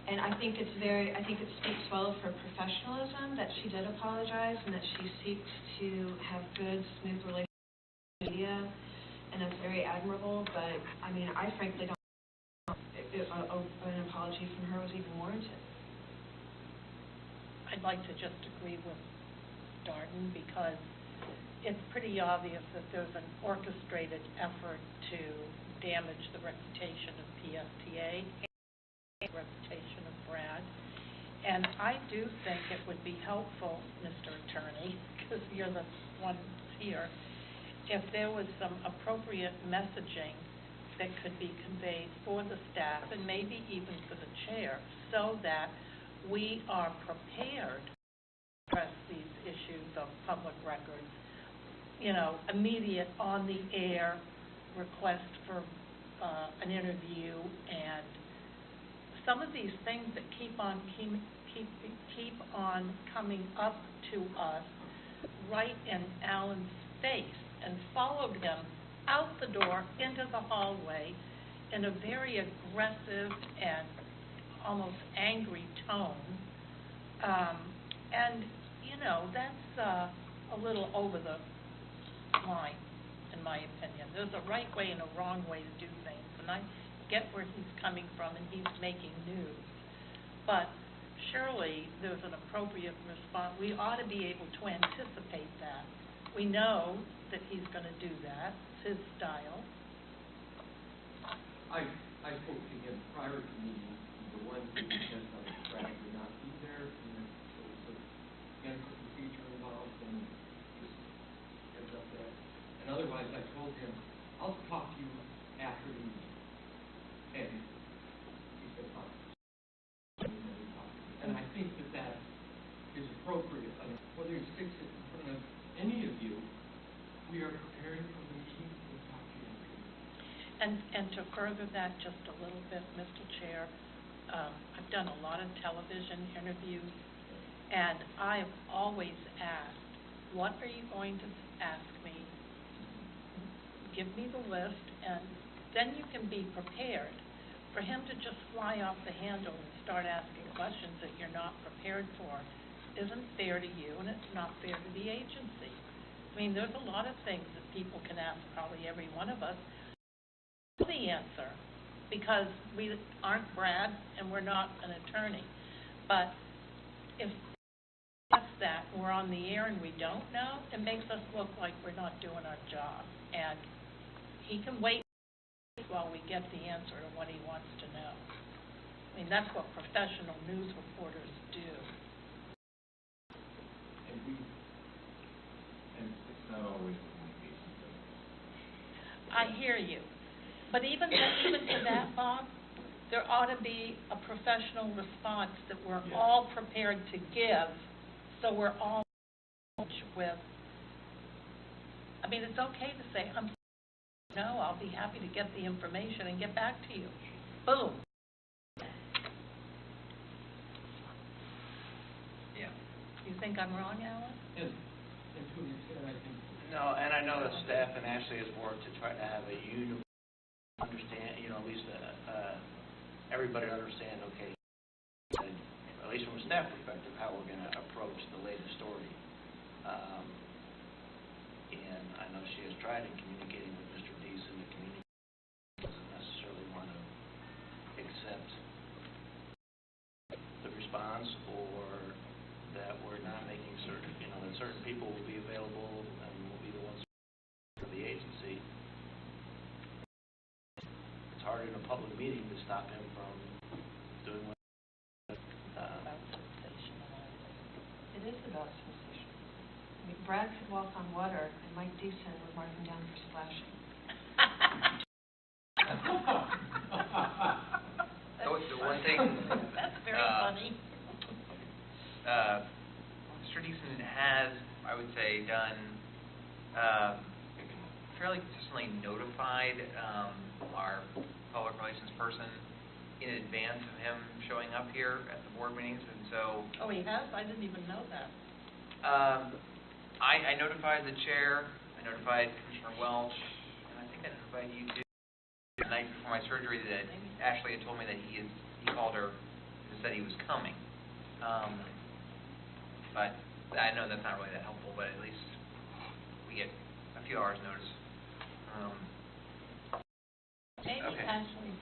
And I think it speaks well of her professionalism that she did apologize and that she seeks to have good, smooth relations with the media, and that's very admirable, but, I frankly don't think an apology from her was even warranted. I'd like to just agree with Darden because it's pretty obvious that there's an orchestrated effort to damage the reputation of PSTA and the reputation of Brad. And I do think it would be helpful, Mr. Attorney, because you're the one here, if there was some appropriate messaging that could be conveyed for the staff and maybe even for the chair so that we are prepared address these issues of public records, you know, immediate on-the-air request for an interview, and some of these things that keep on coming up to us right in Alan's face, and followed him out the door into the hallway in a very aggressive and almost angry tone. And, you know, that's a little over the line, in my opinion. There's a right way and a wrong way to do things, and I get where he's coming from, and he's making news. But surely there's an appropriate response. We ought to be able to anticipate that. We know that he's going to do that. It's his style. I spoke to him prior to the meeting, the one thing he said that Brad would not be there, and so it was against the procedure involved, and just heads up there. And otherwise, I told him, I'll talk to you after the meeting. And he said, fine. And I think that that is appropriate. I mean, whether he sticks it in front of any of you, we are preparing for the meeting to talk to you. And to further that just a little bit, Mr. Chair, I've done a lot of television interviews, and I've always asked, what are you going to ask me? Give me the list, and then you can be prepared. For him to just fly off the handle and start asking questions that you're not prepared for isn't fair to you, and it's not fair to the agency. I mean, there's a lot of things that people can ask, probably every one of us, the answer, because we aren't Brad and we're not an attorney. But if we ask that and we're on the air and we don't know, it makes us look like we're not doing our job. And he can wait while we get the answer to what he wants to know. I mean, that's what professional news reporters do. And it's not always communication. I hear you. But even to that, Bob, there ought to be a professional response that we're all prepared to give, so we're all with. I mean, it's okay to say, no, I'll be happy to get the information and get back to you. Boom. Yeah. You think I'm wrong, Alan? And to an extent, I think. No, and I know the staff and Ashley has worked to try to have a uniform understand, you know, at least everybody understand, okay, at least from a staff perspective, how we're going to approach the latest story. And I know she has tried in communicating with Mr. Deason. The community doesn't necessarily want to accept the response, or that we're not making certain, you know, that certain people will be available and will be the ones for the agency. It's hard in a public meeting to stop him from doing what About sensational. It is about sensation. I mean, Brad could walk on water, and Mike Deason would mark him down for splashing. The one thing, That's very funny. Mr. Deason has, I would say, done fairly consistently notified our public relations person in advance of him showing up here at the board meetings, and so Oh, he has? I didn't even know that. I notified the chair, I notified Commissioner Welch, and I think I notified you too. The night before my surgery, that Ashley had told me that he called her and said he was coming. But I know that's not really that helpful, but at least we get a few hours notice. Maybe Okay. Ashley,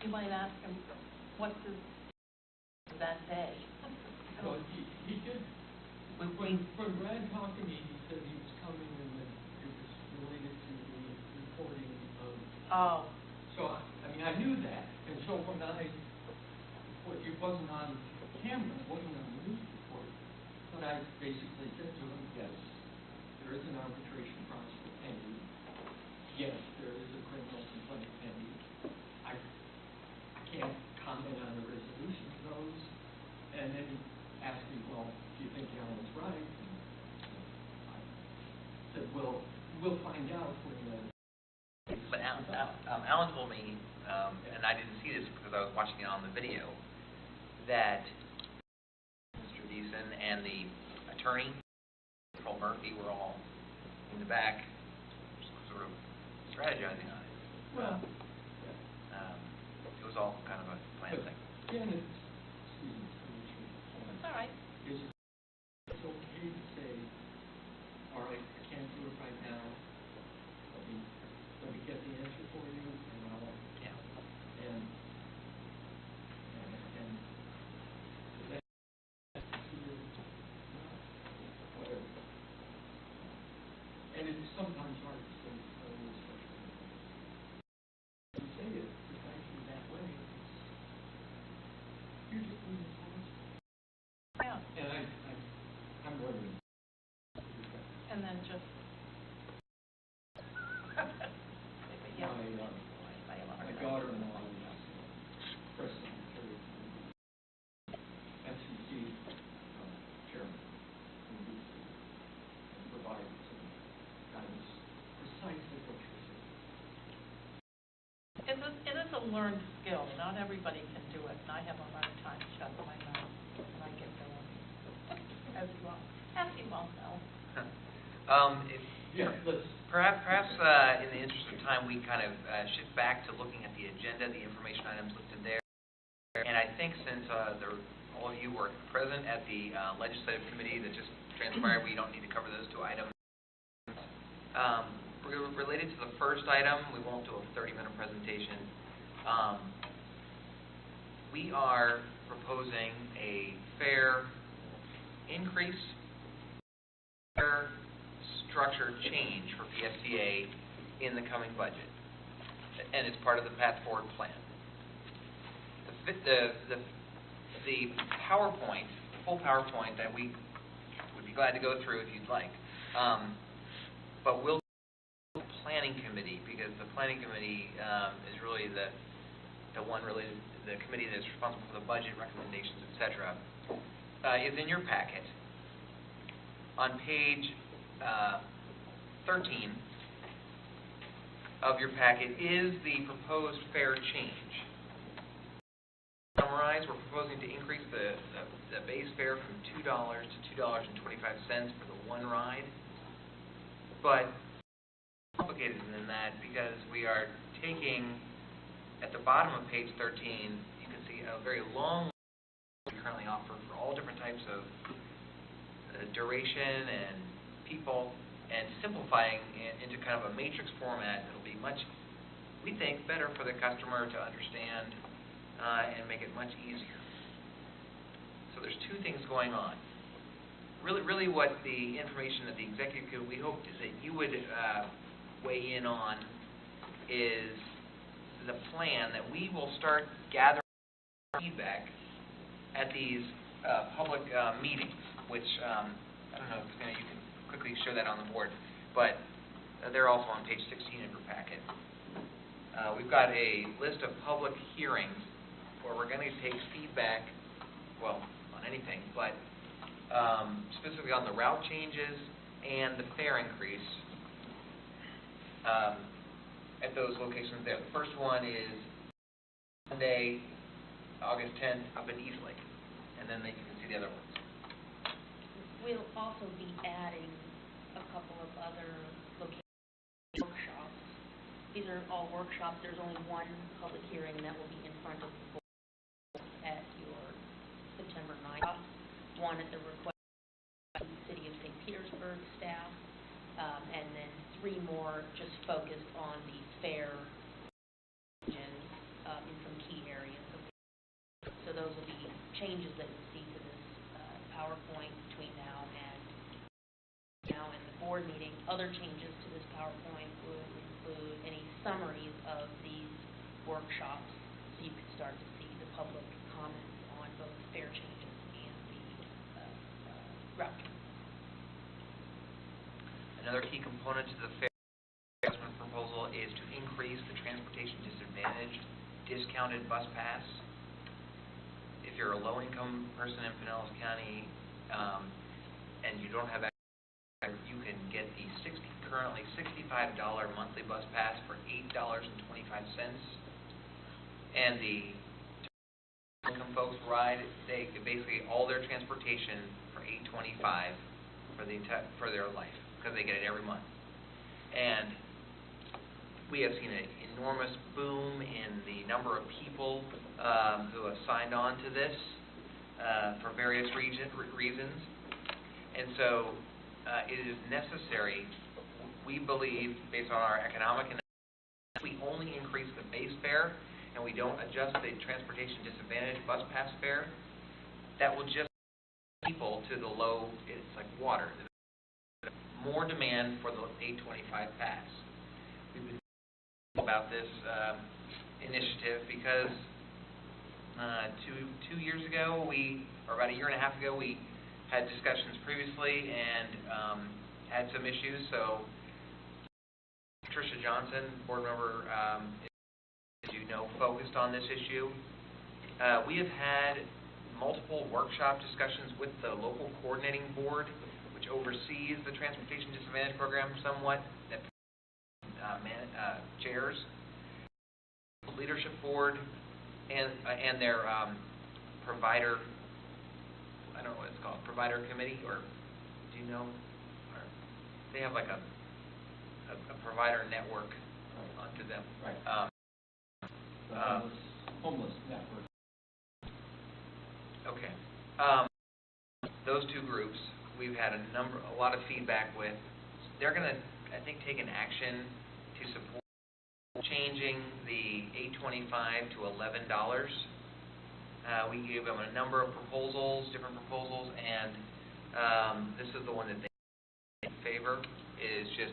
you might ask him, what's his that day? Well, he did, when Brad talked to me, he said he was coming and that it was related to the reporting of. Oh, So, I mean, I knew that, and so when it wasn't on camera, it wasn't on the news report, but I basically said to him, yes, there is an arbitration process pending. Yes, there is a criminal complaint pending. I can't comment on the resolution of those. And then he asked me, well, do you think Alan's right? And I said, well, we'll find out when But Alan told me, and I didn't see this because I was watching it on the video, that Mr. Deason and the attorney, Paul Murphy, were all in the back, sort of strategizing on it. well, It was all kind of a planned thing. again, excuse me, Commissioner, That's all right. is it's okay to say, all right, I can't do it right now. Let me get the answer for you, and I'll, Yeah. and that, whatever. And it's sometimes hard to say, you say it precisely that way, you're just being honest. Yeah, And I'm wondering. and then just. My daughter-in-law is press secretary, FCC chairman, and provided some guidance precisely what you're saying. It is a learned skill. Not everybody can do it, and I have a hard time shutting my mouth when I get going, as you all know. Yeah, let's. Perhaps in the interest of time, we kind of shift back to looking at the agenda, the information items listed there. And I think since all of you were present at the legislative committee that just transpired, we don't need to cover those two items. Related to the first item, we won't do a 30-minute presentation. We are proposing a fare increase, fare structure change for PSTA in the coming budget, and it's part of the Path Forward plan. The PowerPoint, full PowerPoint that we would be glad to go through if you'd like, but we'll do the planning committee, because the planning committee is really the one related, the committee that's responsible for the budget recommendations, etc. Is in your packet. On page 13 of your packet is the proposed fare change. To summarize, we're proposing to increase the base fare from $2 to $2.25 for the one ride. But complicated than that, because we are taking, at the bottom of page 13, you can see a very long list we currently offer for all different types of duration and people, and simplifying it into kind of a matrix format that'll be much, we think, better for the customer to understand and make it much easier. So there's two things going on. Really what the information that the executive committee, we hoped is that you would weigh in on is the plan that we will start gathering feedback at these public meetings, which I don't know if you can quickly share that on the board, but they're also on page 16 of your packet. We've got a list of public hearings where we're going to take feedback, well, on anything, but specifically on the route changes and the fare increase at those locations there. The first one is Monday, August 10th, up in Eastlake, and then you can see the other ones. We'll also be adding a couple of other workshops. These are all workshops. There's only one public hearing that will be in front of the board at your September 9th. One at the request of the City of St. Petersburg staff, and then 3 more just focused on the fair changes in some key areas. So those will be changes that you'll see to this PowerPoint between now and the board meeting. Other changes to this PowerPoint would include any summaries of these workshops, so you can start to see the public comments on both fare changes and the route. Another key component to the fare adjustment proposal is to increase the transportation disadvantaged discounted bus pass. If you're a low-income person in Pinellas County, and you don't have access, you can get the currently $65 monthly bus pass for $8.25, and the income folks ride, they get basically all their transportation for $8.25 for their life, because they get it every month. And we have seen an enormous boom in the number of people who have signed on to this for various reasons. And so it is necessary, we believe, based on our economic analysis, if we only increase the base fare and we don't adjust the transportation disadvantage bus pass fare, that will just people to the low, it's like water. More demand for the $8.25 pass. We've been about this initiative because 2 years ago, or about a year and a half ago, we had discussions previously and had some issues. So Tricia Johnson, board member, as you know, focused on this issue. We have had multiple workshop discussions with the local coordinating board, which oversees the Transportation Disadvantage Program somewhat, that chairs, leadership board, and their provider, I don't know what it's called, provider committee, or do you know? Or they have like a provider network under them. Right. The homeless network. Okay. Those two groups, we've had a lot of feedback with. They're going to, I think, take an action to support changing the $8.25 to $11. We gave them a number of proposals, different proposals, and this is the one that they favor, is just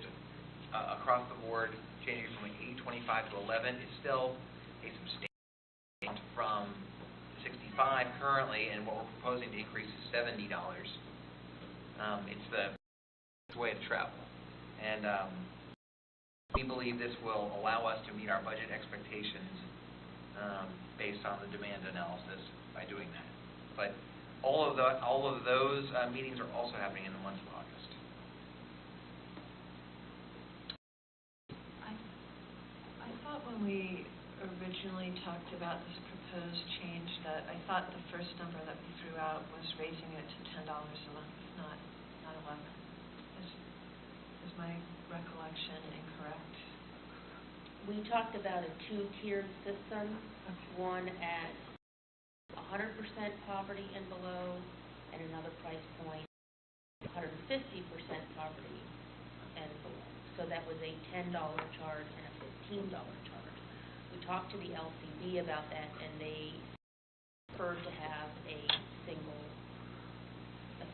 across the board changing from $8.25 to $11. It's still a substantial amount from $65 currently, and what we're proposing to increase is $70. It's the way to travel, and we believe this will allow us to meet our budget expectations based on the demand analysis by doing that. But all of those meetings are also happening in the month of August. I thought when we originally talked about this proposed change that I thought the first number that we threw out was raising it to $10 a month, not 11. Is my recollection incorrect? We talked about a two-tiered system, one at 100% poverty and below, and another price point, 150% poverty and below. So that was a $10 charge and a $15 charge. We talked to the LCB about that, and they preferred to have a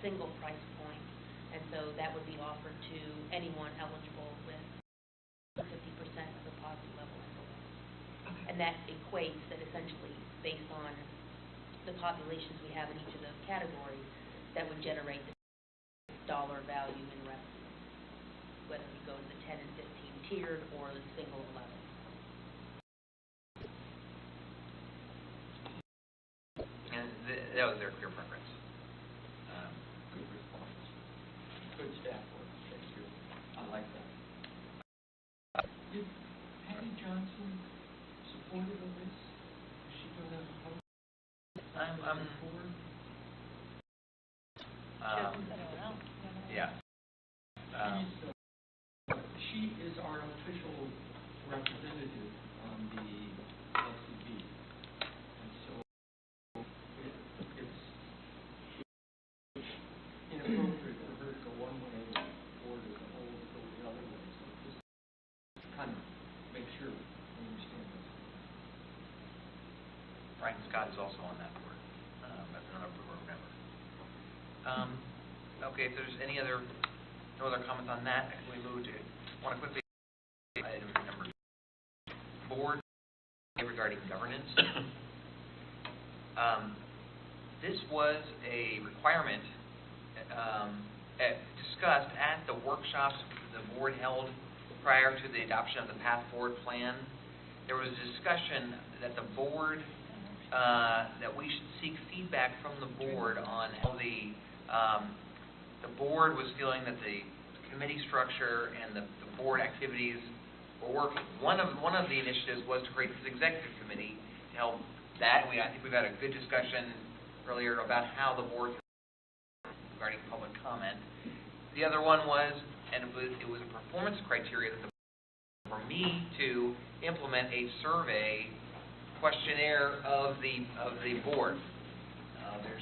single price point, and so that would be offered to anyone eligible with 50% of the poverty level and below. And that equates that essentially, based on the populations we have in each of those categories, that would generate the dollar value in revenue, whether we go to the 10 and 15 tiered or the single 11. And that was their clear preference. Good response. Good staff work. Thank you. I like that. Did Patty Johnson supportive of this? Is she going to oppose? I'm forward? Yeah. She is our official representative on the LCB, and so it's inappropriate for her to go one way and the board as a whole to go the other way. So just kind of make sure we understand this. Brian Scott is also on that board, as another board member. Okay, if there's no other comments on that, we move to, I want to quickly, item number board regarding governance. This was a requirement discussed at the workshops the board held prior to the adoption of the Path Forward plan. There was a discussion that the board, that we should seek feedback from the board on how the The board was feeling that the committee structure and the board activities were working. One of the initiatives was to create this executive committee to help that. I think we've had a good discussion earlier about how the board regarding public comment. The other one was, and it was a performance criteria that for me to implement a survey questionnaire of the board. There's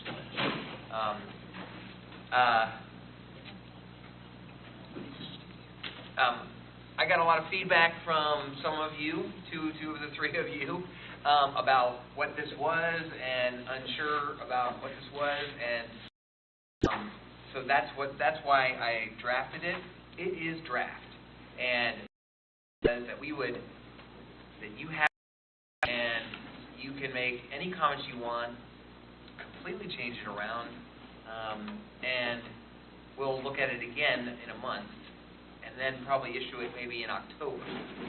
I got a lot of feedback from some of you, two of the three of you, about what this was and unsure about what this was, and so that's why I drafted it. It is draft, and says that you have, and you can make any comments you want, completely change it around, and we'll look at it again in a month, and then probably issue it maybe in October.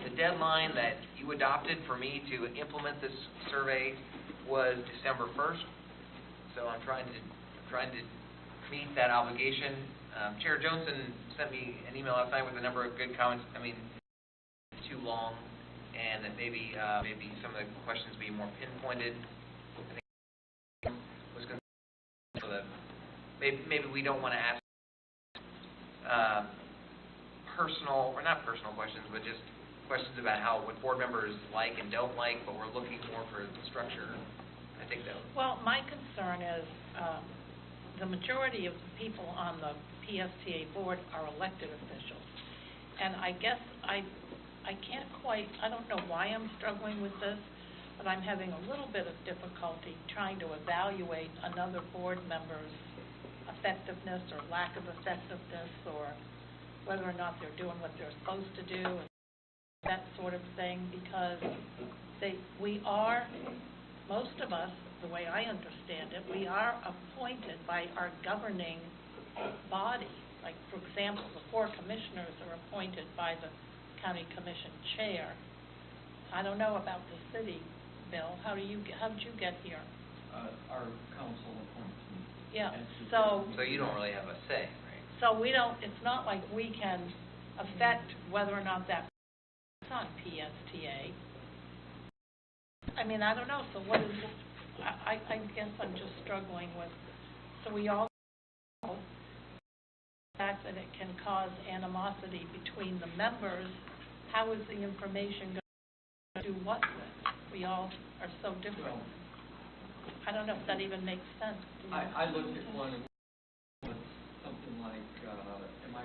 The deadline that you adopted for me to implement this survey was December 1st, so I'm trying to meet that obligation. Chair Johnson sent me an email last night with a number of good comments. I mean, it's too long, and that maybe some of the questions be more pinpointed. I think was going to so that maybe we don't want to ask personal, or not personal questions, but just questions about what board members like and don't like, but we're looking more for the structure. I think that. Well, my concern is the majority of the people on the PSTA board are elected officials, and I guess I can't quite, I don't know why I'm struggling with this, but I'm having a little bit of difficulty trying to evaluate another board member's effectiveness or lack of effectiveness, or whether or not they're doing what they're supposed to do, and that sort of thing, because we are, most of us, the way I understand it, we are appointed by our governing body. Like, for example, the 4 commissioners are appointed by the county commission chair. I don't know about the city, Bill. How did you get here? Our council appoints me. Yeah, So you don't really have a say, right? so we don't, it's not like we can affect whether or not that is on PSTA. I mean, I don't know, so what is this? I guess I'm just struggling with, so we all know the fact that it can cause animosity between the members. How is the information going to do what with? We all are so different. I don't know if that even makes sense. I looked at one of something like, am I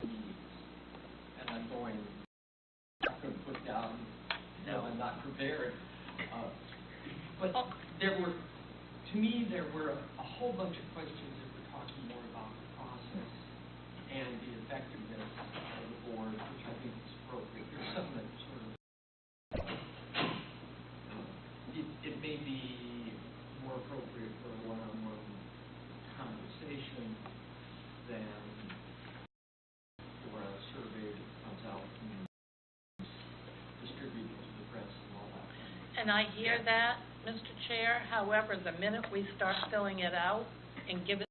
meetings? And I'm going, I'm going to put down, no, I'm not prepared. But there were, to me, there were a whole bunch of questions that were talking more about the process and the effectiveness of the board, which I think is appropriate. There's some that sort of, it may be more appropriate for a one-on-one conversation than for a survey that comes out and distributed to the press and all that. And I hear that, Mr. Chair. However, the minute we start filling it out and give it,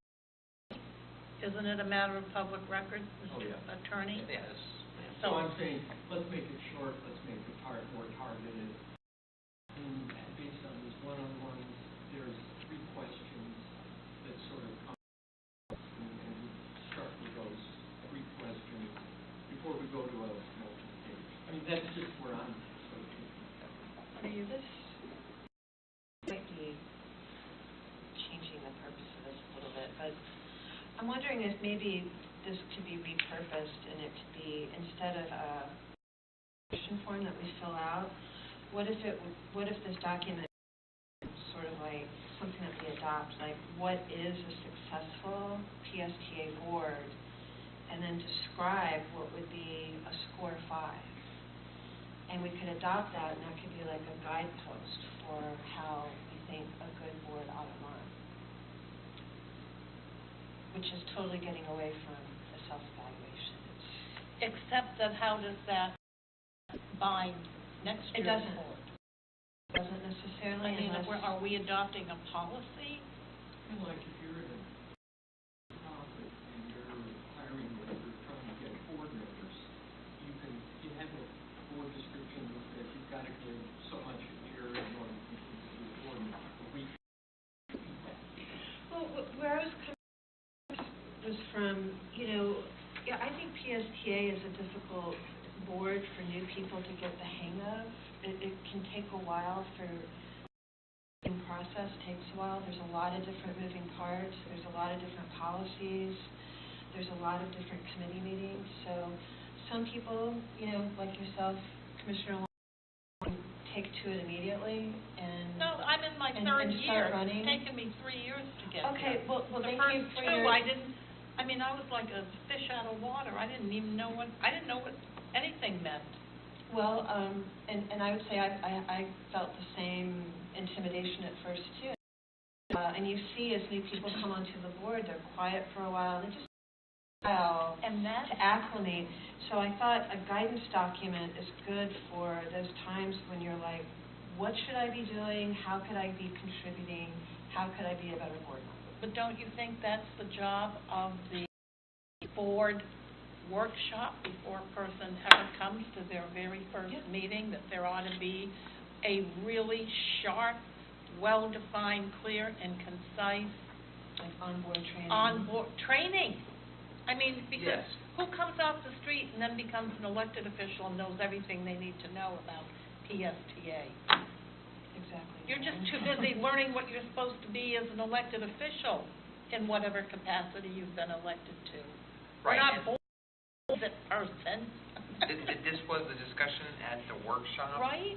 isn't it a matter of public record, Mr. Attorney? Yes. So I'm saying, let's make it short, let's make it more targeted. And based on these one-on-ones, there's 3 questions that sort of come and start with those 3 questions before we go to a multi-page. I mean, that's just where I'm sort of thinking. This might be changing the purpose of this a little bit, but I'm wondering if maybe this could be repurposed and it could be, instead of a question form that we fill out, what if this document is sort of like something that we adopt, like what is a successful PSTA board, and then describe what would be a score 5. And we could adopt that, and that could be like a guidepost for how we think a good board ought to run, which is totally getting away from the self-evaluation. Except that how does that bind next It year's doesn't. board? Doesn't necessarily, I mean, unless... are we adopting a policy? Like if you're in a so much here in order to move forward. We Well, where I was coming was from, yeah, I think PSTA is a difficult board for new people to get the hang of. It can take a while the process takes a while. There's a lot of different moving parts. There's a lot of different policies. There's a lot of different committee meetings. So some people, like yourself, Commissioner Long, take to it immediately and No, I'm in my and third start year. running. It's taken me 3 years to get Okay, here. well, The thank first you for two, your... I was like a fish out of water. I didn't know what anything meant. Well, and I would say I felt the same intimidation at first, too. And you see as new people come onto the board, they're quiet for a while, they just And that to acclimate. So I thought a guidance document is good for those times when you're like, what should I be doing? How could I be contributing? How could I be a better board member? But don't you think that's the job of the board workshop before a person ever comes to their very first meeting, that there ought to be a really sharp, well-defined, clear, and concise Like on-board training? on-board training? I mean, because Yes. who comes off the street and then becomes an elected official and knows everything they need to know about PSTA? Exactly. You're just too busy learning what you're supposed to be as an elected official in whatever capacity you've been elected to. Right, We're not and- bullshit person. This was the discussion at the workshop. Right?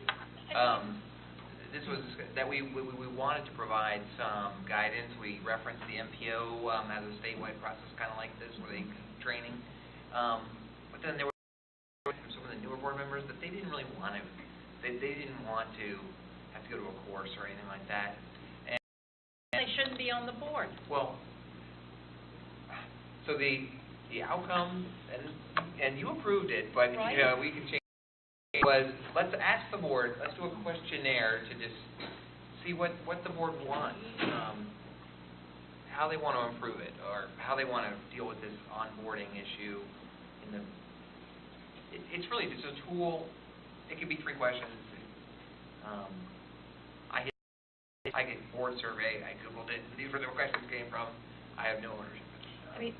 This was, that we wanted to provide some guidance. We referenced the MPO as a statewide process, kind of like this, where they training. But then there were some of the newer board members that they didn't really want to, they didn't want to have to go to a course or anything like that. And They shouldn't be on the board. well, so the outcome, and you approved it, but, Right. We can change, was, let's ask the board, let's do a questionnaire to just see what the board wants, how they want to improve it, or how they want to deal with this onboarding issue in the, it's really just a tool. It could be 3 questions. I get board survey, I Googled it, these were the questions came from, I have no ownership. I mean,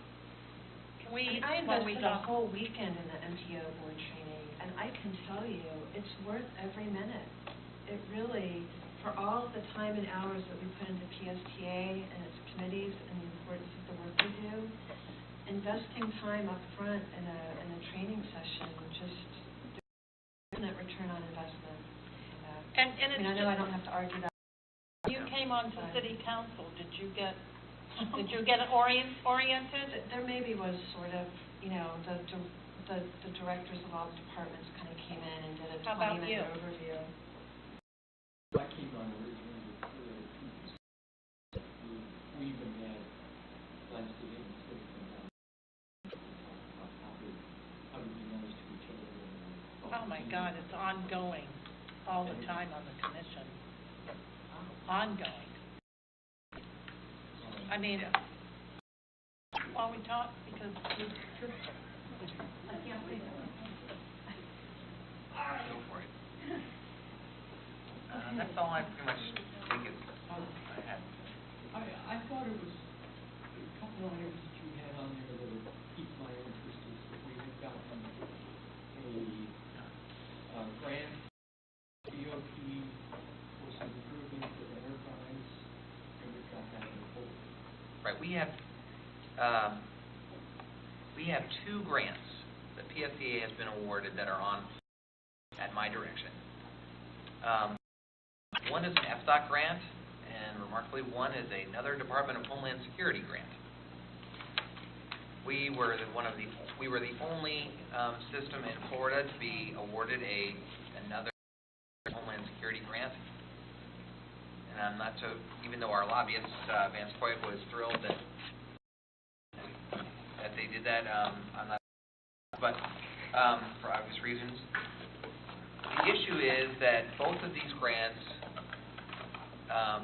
Can we, I when we invested a talk, whole weekend in the MPO board training, and I can tell you, it's worth every minute. It really, for all of the time and hours that we put into PSTA and its committees and the importance of the work we do, investing time up front in a training session, just definite return on investment. and I it's mean, I know I just, don't have to argue that. you came on to city council, did you get oriented? There maybe was sort of, the directors of all the departments kind of came in and did a How about 20-minute you? overview. I came on originally with we even had plans to get citizens on how to be nice to each other. Oh, my God, it's ongoing, all the time on the commission. Ongoing. I mean, while we talk, because you just, I can't think of it. Go for it. That's all I pretty much think is, I had. I thought it was a couple of items that you had on there that would pique my interest is that we had gotten a grant, DOT, for some improvements with enterprise, and we've got that in full. Right, we have 2 grants that PSTA has been awarded that are on at my direction. One is an FDOT grant, and remarkably, one is another Department of Homeland Security grant. We were the only system in Florida to be awarded another Homeland Security grant. And I'm not so, even though our lobbyist, Vance Coit, was thrilled that they did that, I'm not, but for obvious reasons. The issue is that both of these grants, I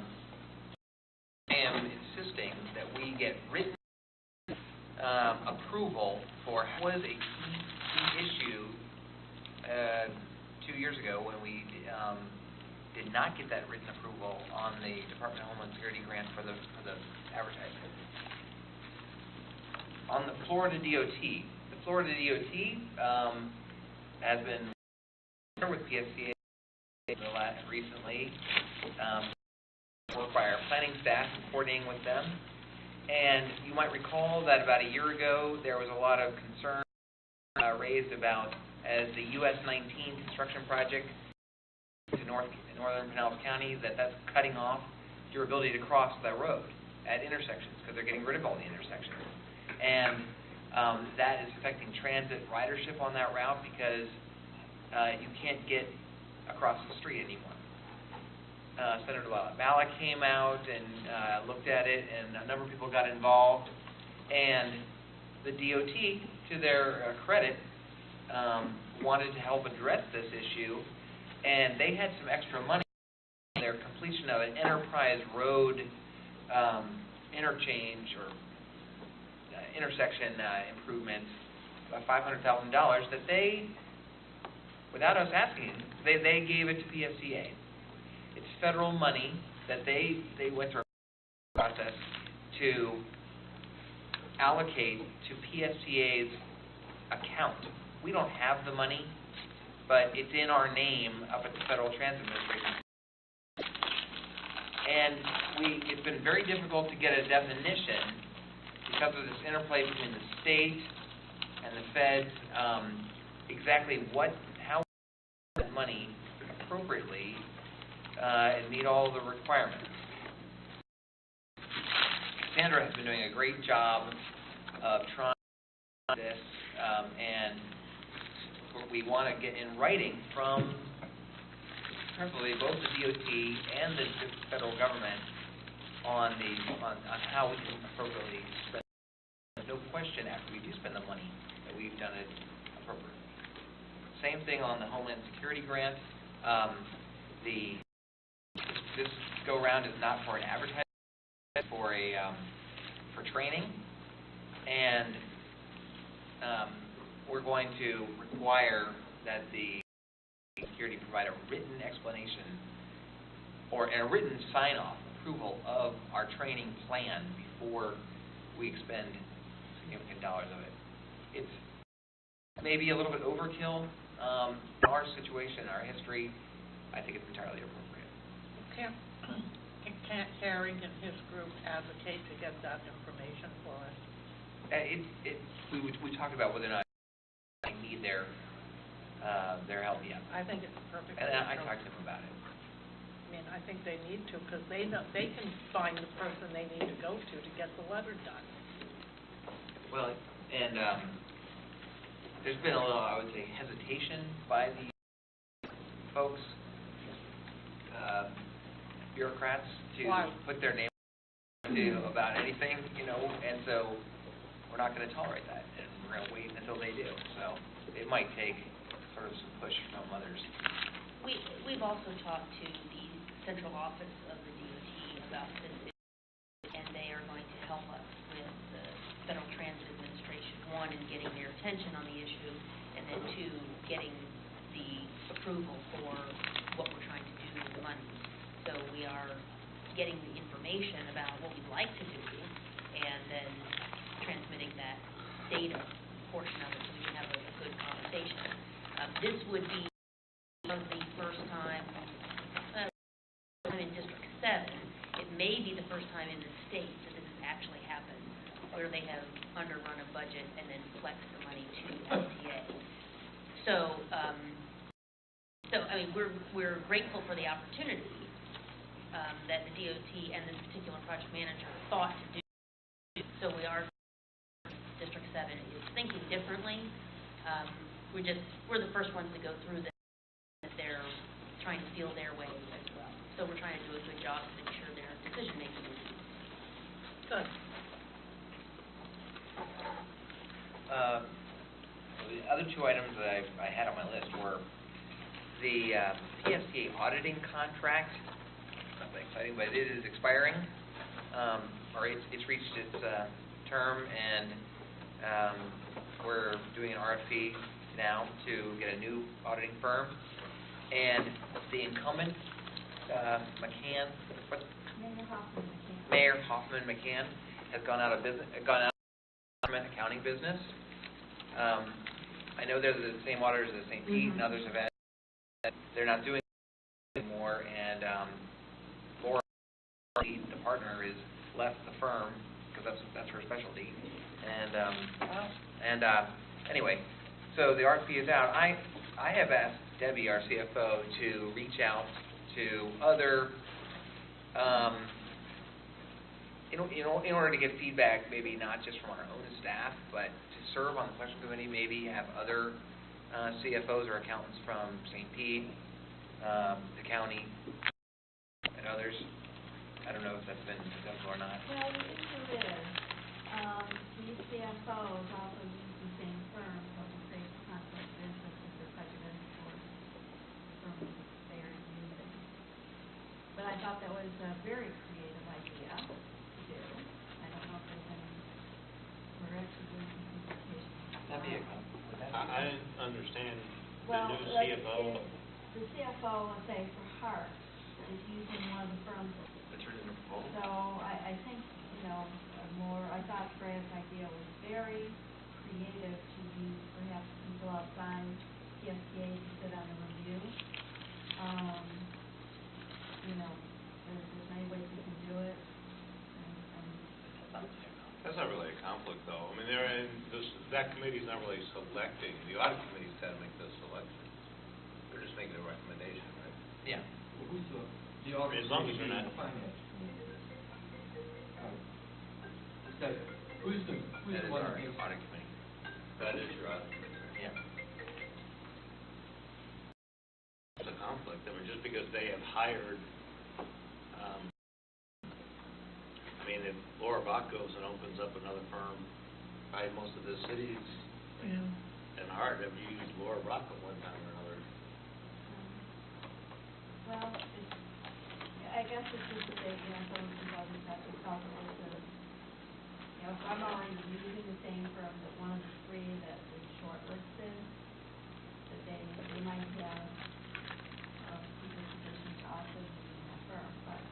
am insisting that we get written approval for what was a key issue 2 years ago when we did not get that written approval on the Department of Homeland Security grant for the advertising. On the Florida DOT, has been with PSCA recently, worked by our planning staff and coordinating with them. And you might recall that about a year ago, there was a lot of concern raised about, as the US 19 construction project to northern Pinellas County, that's cutting off your ability to cross that road at intersections, because they're getting rid of all the intersections. And that is affecting transit ridership on that route, because you can't get across the street anymore. Senator Malik came out and looked at it, and a number of people got involved. And the DOT, to their credit, wanted to help address this issue, and they had some extra money for their completion of an enterprise road interchange or intersection improvements, about $500,000 that they, without us asking, they gave it to PSCA. It's federal money that they went through a process to allocate to PSCA's account. We don't have the money, but it's in our name up at the Federal Transit Administration. And it's been very difficult to get a definition because of this interplay between the state and the feds, exactly how that money appropriately and meet all the requirements. Sandra has been doing a great job of trying this, and we want to get in writing from principally both the DOT and the federal government on how we can appropriately spend. No question, after we do spend the money, that we've done it appropriately. Same thing on the Homeland Security grant. This go round is not for an advertising, for training, and we're going to require that the security provide a written explanation or a written sign-off approval of our training plan before we expend significant dollars of it. It's maybe a little bit overkill. In our situation, our history, I think it's entirely appropriate. Can't Harry and his group advocate to get that information for us? We talked about whether or not I need their help yet. I think it's perfect. And I talked to them about it. I mean, I think they need to, because they can find the person they need to go to get the letter done. Well, and there's been a little, I would say, hesitation by the folks, bureaucrats, to put their name about anything, and so we're not going to tolerate that, and we're going to wait until they do. So it might take sort of some push from others. We've also talked to the central office of the DOT about this issue, and they are going to help us with the Federal Transit Administration, one, in getting their attention on the issue, and then two, getting the approval for what we're trying to do with the money. So we are getting the information about what we'd like to do, and then transmitting that data portion of it so we can have a good conversation. This would be the first time in District 7. It may be the first time in the state that this has actually happened, where they have underrun a budget and then flexed the money to STA. So, I mean, we're grateful for the opportunity that the DOT and this particular project manager thought to do. So District 7 is thinking differently. We're the first ones to go through this. They're trying to feel their way as well. So we're trying to do a good job to make sure their decision-making is good. The other two items that I had on my list were the PSCA auditing contract. Not that exciting, but it is expiring, or it's reached its term, and we're doing an RFP now to get a new auditing firm. And the incumbent, McCann, what, Mayor Hoffman McCann. Mayor Hoffman McCann has gone out of business, gone out of government accounting business. I know they're the same auditors as St. Pete, and others have had, they're not doing it anymore, and Laura, the partner, is left the firm, because that's her specialty. And anyway, so the RFP is out. I have asked Debbie, our CFO, to reach out to other, in order to get feedback, maybe not just from our own staff, but to serve on the selection committee, maybe have other CFOs or accountants from St. Pete, the county, and others. I don't know if that's been successful or not. Well, the issue is, these CFOs also use the same firm, so it creates conflict of interest if they're prejudiced towards the firm they are using. But I thought that was a very creative idea to do. I don't know if there's any, we're actually doing some consultation. That'd be a, I didn't understand the Well, new like, CFO. the CFO, let's say, for Hart, is using one of the firms. that's written in the proposal. So I think, I thought Freya's idea was very creative to use perhaps people outside PSTA to sit on the review. There's many ways you can do it. That's not really a conflict, though. I mean, that committee's not really selecting. The audit committee's got to make those selections. They're just making a recommendation, right? Yeah. Well, who's the audit As long as committee they're not- and the finance committee? Who's the That is one our against? audit committee. That is your audit committee. Yeah. It's a conflict. I mean, just because they have hired, if Laura Bach goes and opens up another firm, probably most of the cities in Hart have used Laura Bach at one time or another. Well, I guess it's just that they, some people just have to talk about the, if I'm already using the same firm, that one of the three that is shortlisted, that they might have, people positions also using that firm, but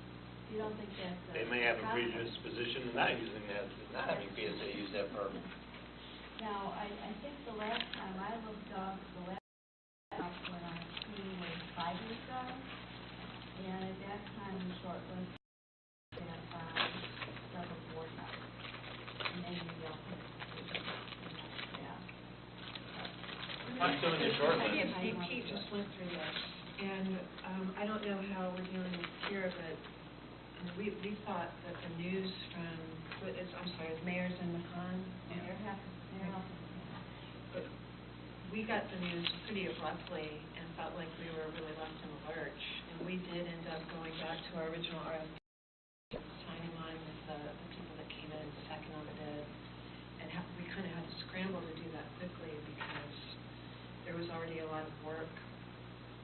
you don't think that's a. They may have a conflict? predisposition to not using that, not having PSA use that firm. Now, I think the last time I looked up, when I seen was 5 years ago, and at that time, the short list had several board members, and then maybe I'll pick, yeah. Who's doing the short list? PSCP just went through this, and I don't know how we're dealing with here, but we thought that the news from, it's Mayors and McCann. Mayor Hoffman. But we got the news pretty abruptly and felt like we were really left in the lurch. And we did end up going back to our original RFP, signing on with the people that came in second on the bid. And we kind of had to scramble to do that quickly because there was already a lot of work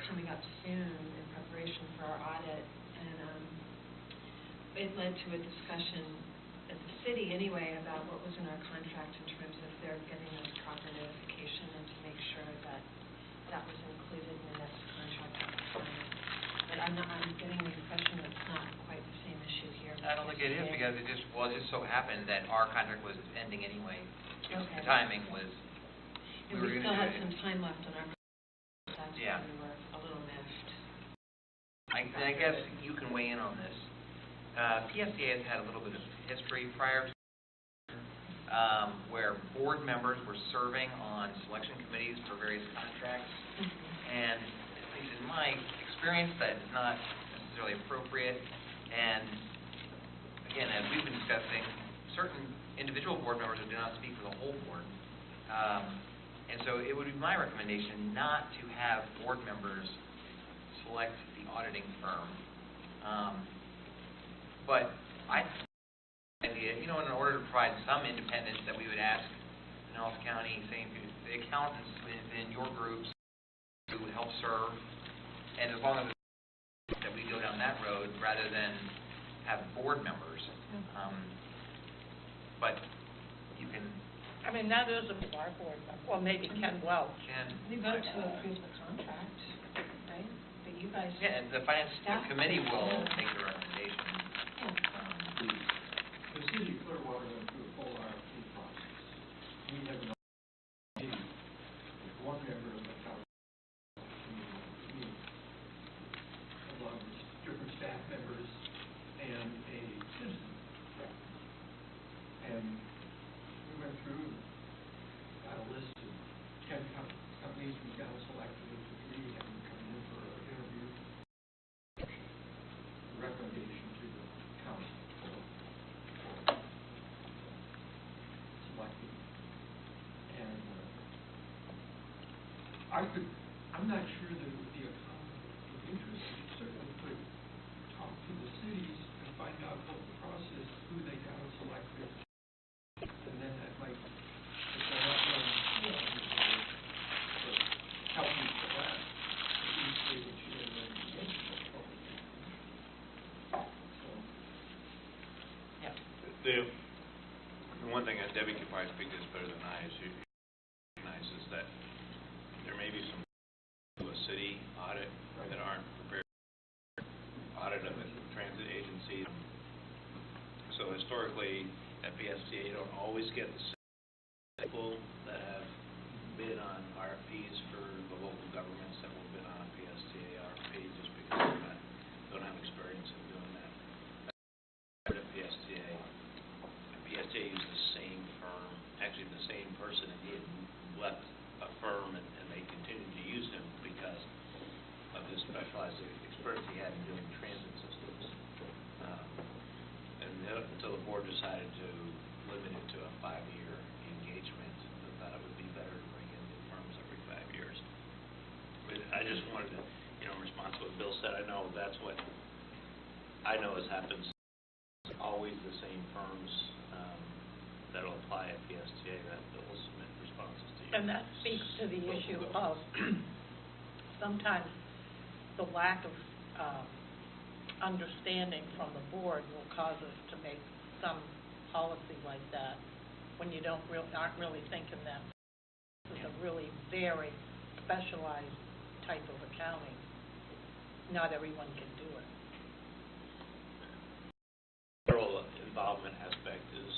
coming up soon in preparation for our audit. And it led to a discussion at the city anyway about what was in our contract in terms of their getting us proper notification and to make sure that that was included in the next contract. But I'm getting the impression that it's not quite the same issue here. I don't think it is, because it just so happened that our contract was ending anyway. Okay. The timing was, And were we gonna still do had it. some time left on our contract. That's Yeah. why we were a little miffed. I guess you can weigh in on this. PSDA has had a little bit of history prior to where board members were serving on selection committees for various contracts. And at least in my experience, that is not necessarily appropriate. And again, as we've been discussing, certain individual board members do not speak for the whole board. And so it would be my recommendation not to have board members select the auditing firm. But in order to provide some independence, that we would ask Pinellas County, the accountants within your groups who would help serve, and as long as that we go down that road rather than have board members. But you can. That is a our board member, well, maybe Ken Welch. Can We vote to approve the contract, right? guys. Yeah, and the finance Staff. committee will Yeah. make the recommendation. The city of Clearwater went through a full RFP process. We have an committee with one member of the council, along with different staff members and a citizen rep. And we went through, got a list of 10 companies, we got selected as the 3, and we come in for an interview. Recommendation to the council for selecting. And I'm not sure that it would be a conflict of interest. You certainly could talk to the cities and find out what the process, who they got selected. And then that might, if they're not doing, help you for that. At least they would share their information. So, The one thing, and Debbie can probably speak to this better than I, is you recognize is that there may be some to a city audit that aren't prepared audit of a transit agency. So historically, at PSTA, you don't always get the people that have bid on RFPs for the local governments that will bid on a PSTA RFP just because they don't have experience in doing that. At PSTA used the same firm, actually the same person, and he had left a firm and they continued to use him because of his specialized experience he had in doing transit systems. Until the board decided to limit it to a 5-year engagement, I thought it would be better to bring in new firms every 5 years. But I just wanted to, in response to what Bill said, I know that's what I know has happened. It's always the same firms that'll apply at PSTA that will submit responses to you. And that speaks to the issue of sometimes the lack of understanding from the board will cause us to make some policy like that when you aren't really thinking that this is a really very specialized type of accounting. Not everyone can do it. Federal involvement aspect is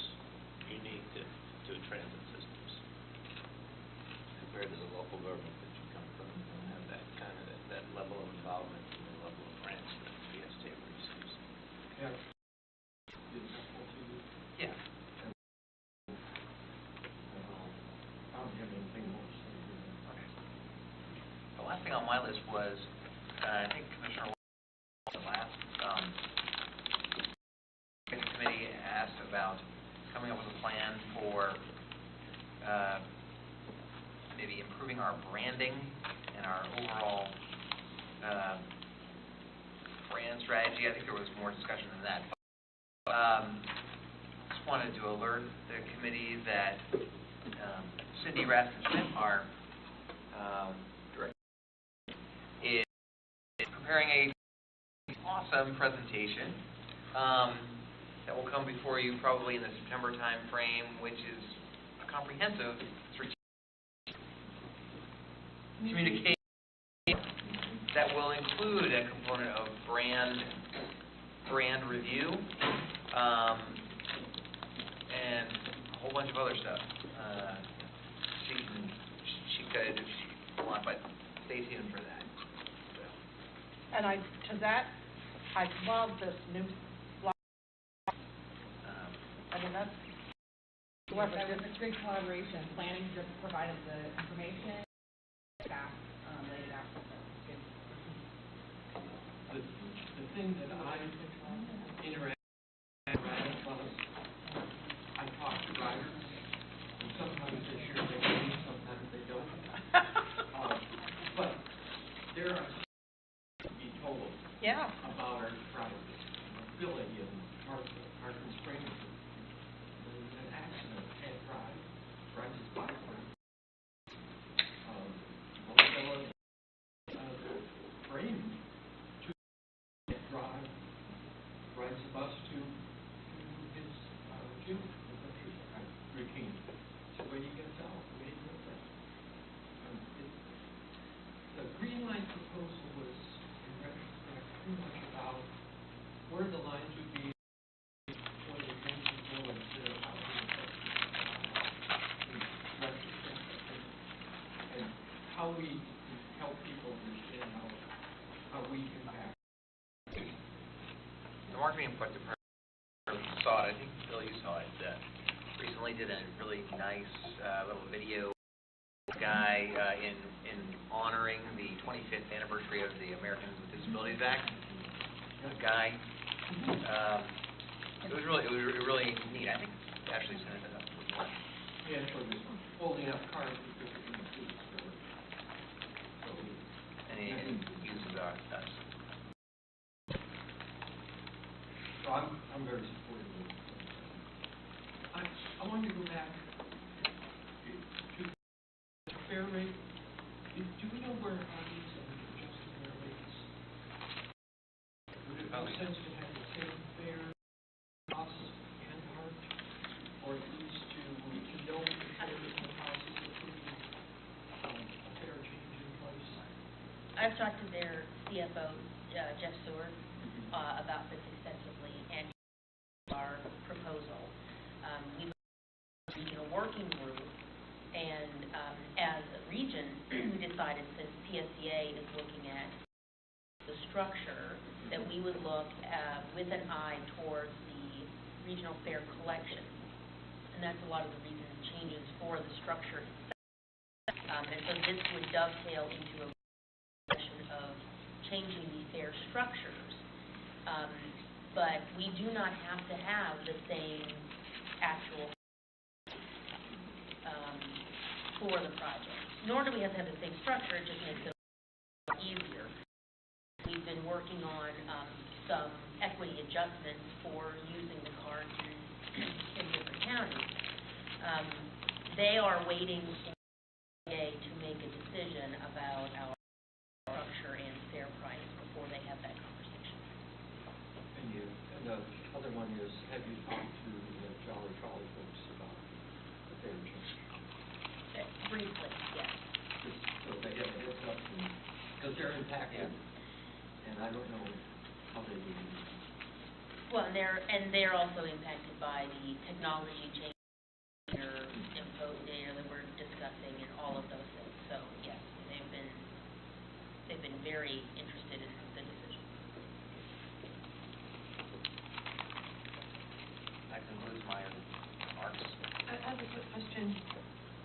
unique to transit systems compared to the local government that you come from. You don't have that kind of that level of involvement and the level of grants that PSTA receives. yeah. Is helpful to you. Yeah. I don't have anything more to say. Okay. The last thing on my list was, I think Commissioner the last committee asked about coming up with a plan for maybe improving our branding and our overall brand strategy. I think there was more discussion than that. Just wanted to alert the committee that Cindy Rasmussen, our director, is preparing a awesome presentation that will come before you probably in the September time frame, which is a comprehensive communication that will include a component of brand review and a whole bunch of other stuff. She could if she want, but stay tuned for that. So. And I love this new slide. I mean, that's whoever That was did a great collaboration. Planning just provided the information, staff laid it out. Good. The thing that I interact with was, I talk to riders, and sometimes they share their needs, sometimes they don't. But there are to be told yeah. about our drivers. Billy and Martha are constrained. There's an accident, can't drive, rides his bike around. One fellow, brain, can't drive, rides the bus to his gym, routine. So when he gets out, the way he does that. The green light proposal was in photography input department saw it, I think, Bill, you saw it, recently did a really nice little video guy in honoring the 25th anniversary of the Americans with Disabilities Act. A guy, it was really neat. I think Ashley sent it up before. Yeah, so this holding up cards with different seats, so And he uses us. So I'm very supportive of it. I wanted to go back to fair rate. Do we know where Hardee's and adjusted their rates? Would it make sense to have the same fare us and Hart, or at least to know if there is a process of putting a fair change in place? I've talked to their CFO, Jeff Seward, about this extensively, and our proposal. We've a regional working group, and as a region, we decided, since PSCA is looking at the structure, that we would look with an eye towards the regional fare collection. And that's a lot of the reason changes for the structure itself. And so this would dovetail into a discussion of changing the fare structures. But we do not have to have the same actual for the project. Nor do we have to have the same structure, it just makes it easier. We've been working on some equity adjustments for using the cards in different counties. They are waiting for to make a decision about our structure and fair price before they have that conversation. And the other one is, have you talked to the Jolly Trolley folks about the fare change? Briefly, yes. Just so they have a heads up, because they're impacted, and I don't know how they would use it. Well, and they're also impacted by the technology change info data that we're discussing and all of those things. So yes, they've been very interested in the decision. That concludes my remarks. I have a quick question.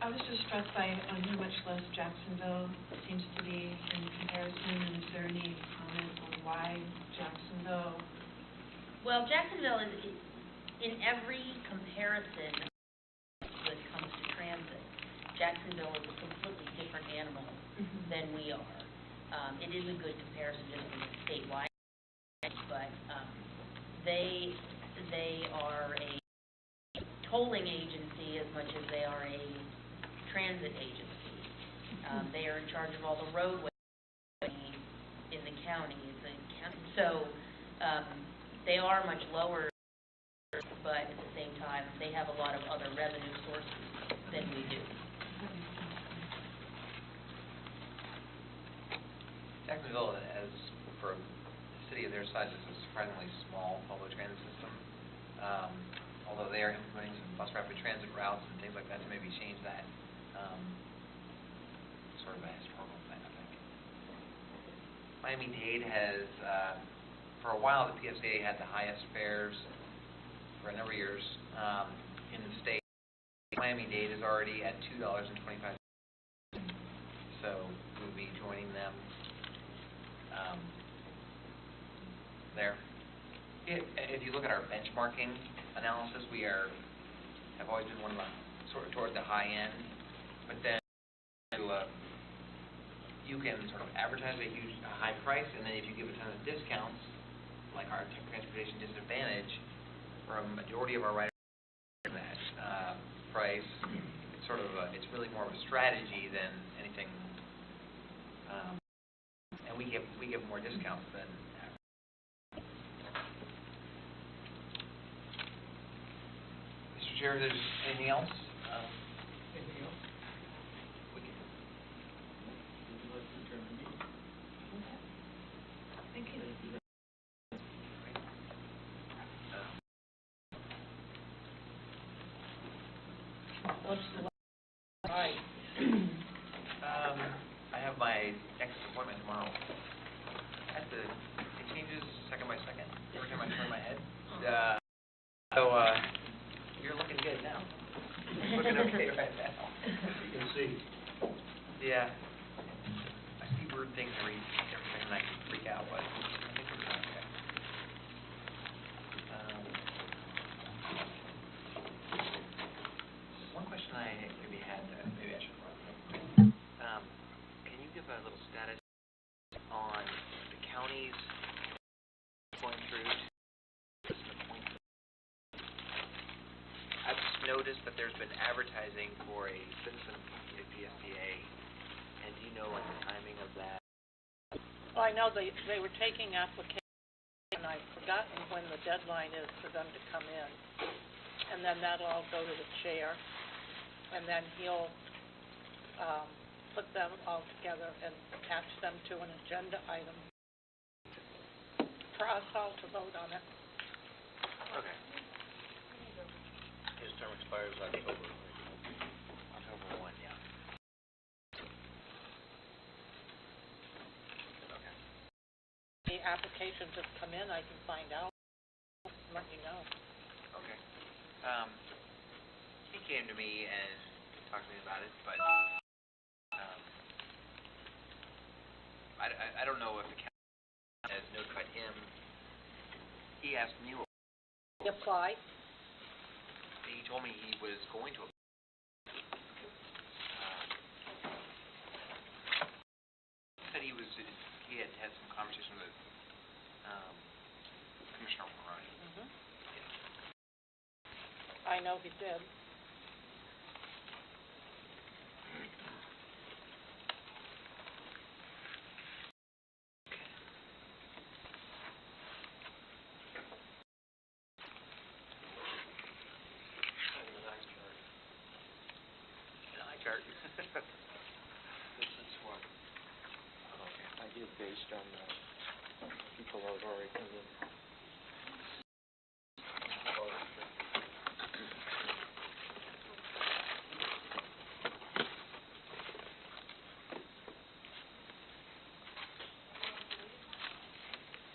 I was just struck by how much less Jacksonville seems to be in comparison, and is there any comment on why Jacksonville? Well, Jacksonville is in every comparison when it comes to transit. Jacksonville is a completely different animal than we are. It is a good comparison just from statewide, but they are a tolling agency as much as they are a transit agency. They are in charge of all the roadways in the county. So they are much lower, but at the same time, they have a lot of other revenue sources than we do. Jacksonville, as for a city of their size, is a surprisingly small public transit system. Although they are implementing some bus rapid transit routes and things like that to maybe change that. Sort of a historical thing, I think. Miami-Dade has, for a while, the PSA had the highest fares for a number of years in the state. Miami-Dade is already at $2.25, so we'll be joining them there. If you look at our benchmarking analysis, we have always been one of the sort of toward the high end, but then you can sort of advertise a high price, and then if you give a ton of discounts, like our transportation disadvantage, for a majority of our riders that price, it's sort of it's really more of a strategy than anything, and we give more discounts than average. Mr. Chair, if there's anything else? Anything else? We can. Would you like to adjourn the meeting? Thank you. Right. I have my next appointment tomorrow. It changes second by second, every time I turn my head. You're looking good now. Looking okay right now. You can see. Yeah. I see weird things every second and I freak out, but I think we're doing okay. One question I maybe had, maybe I should run real quick. Can you give a little status on the counties going through citizen appointment? I've just noticed that there's been advertising for a citizen appointment at PSBA, and do you know like the timing of that? Well, I know they were taking applications, and I've forgotten when the deadline is for them to come in. And then that'll all go to the chair, and then he'll put them all together and attach them to an agenda item for us all to vote on it. Okay. His term expires October. October 1, yeah. Okay. The applications that come in, I can find out, let you know. Okay. He came to me and talked to me about it, but I don't know if the county has notified him. He asked me, He applied. he told me he was going to apply. Said he had had some conversation with Commissioner Ryan. Mm-hmm. I know he did. Hi, Kurt. This is what Okay. I did based on the people that have already come in.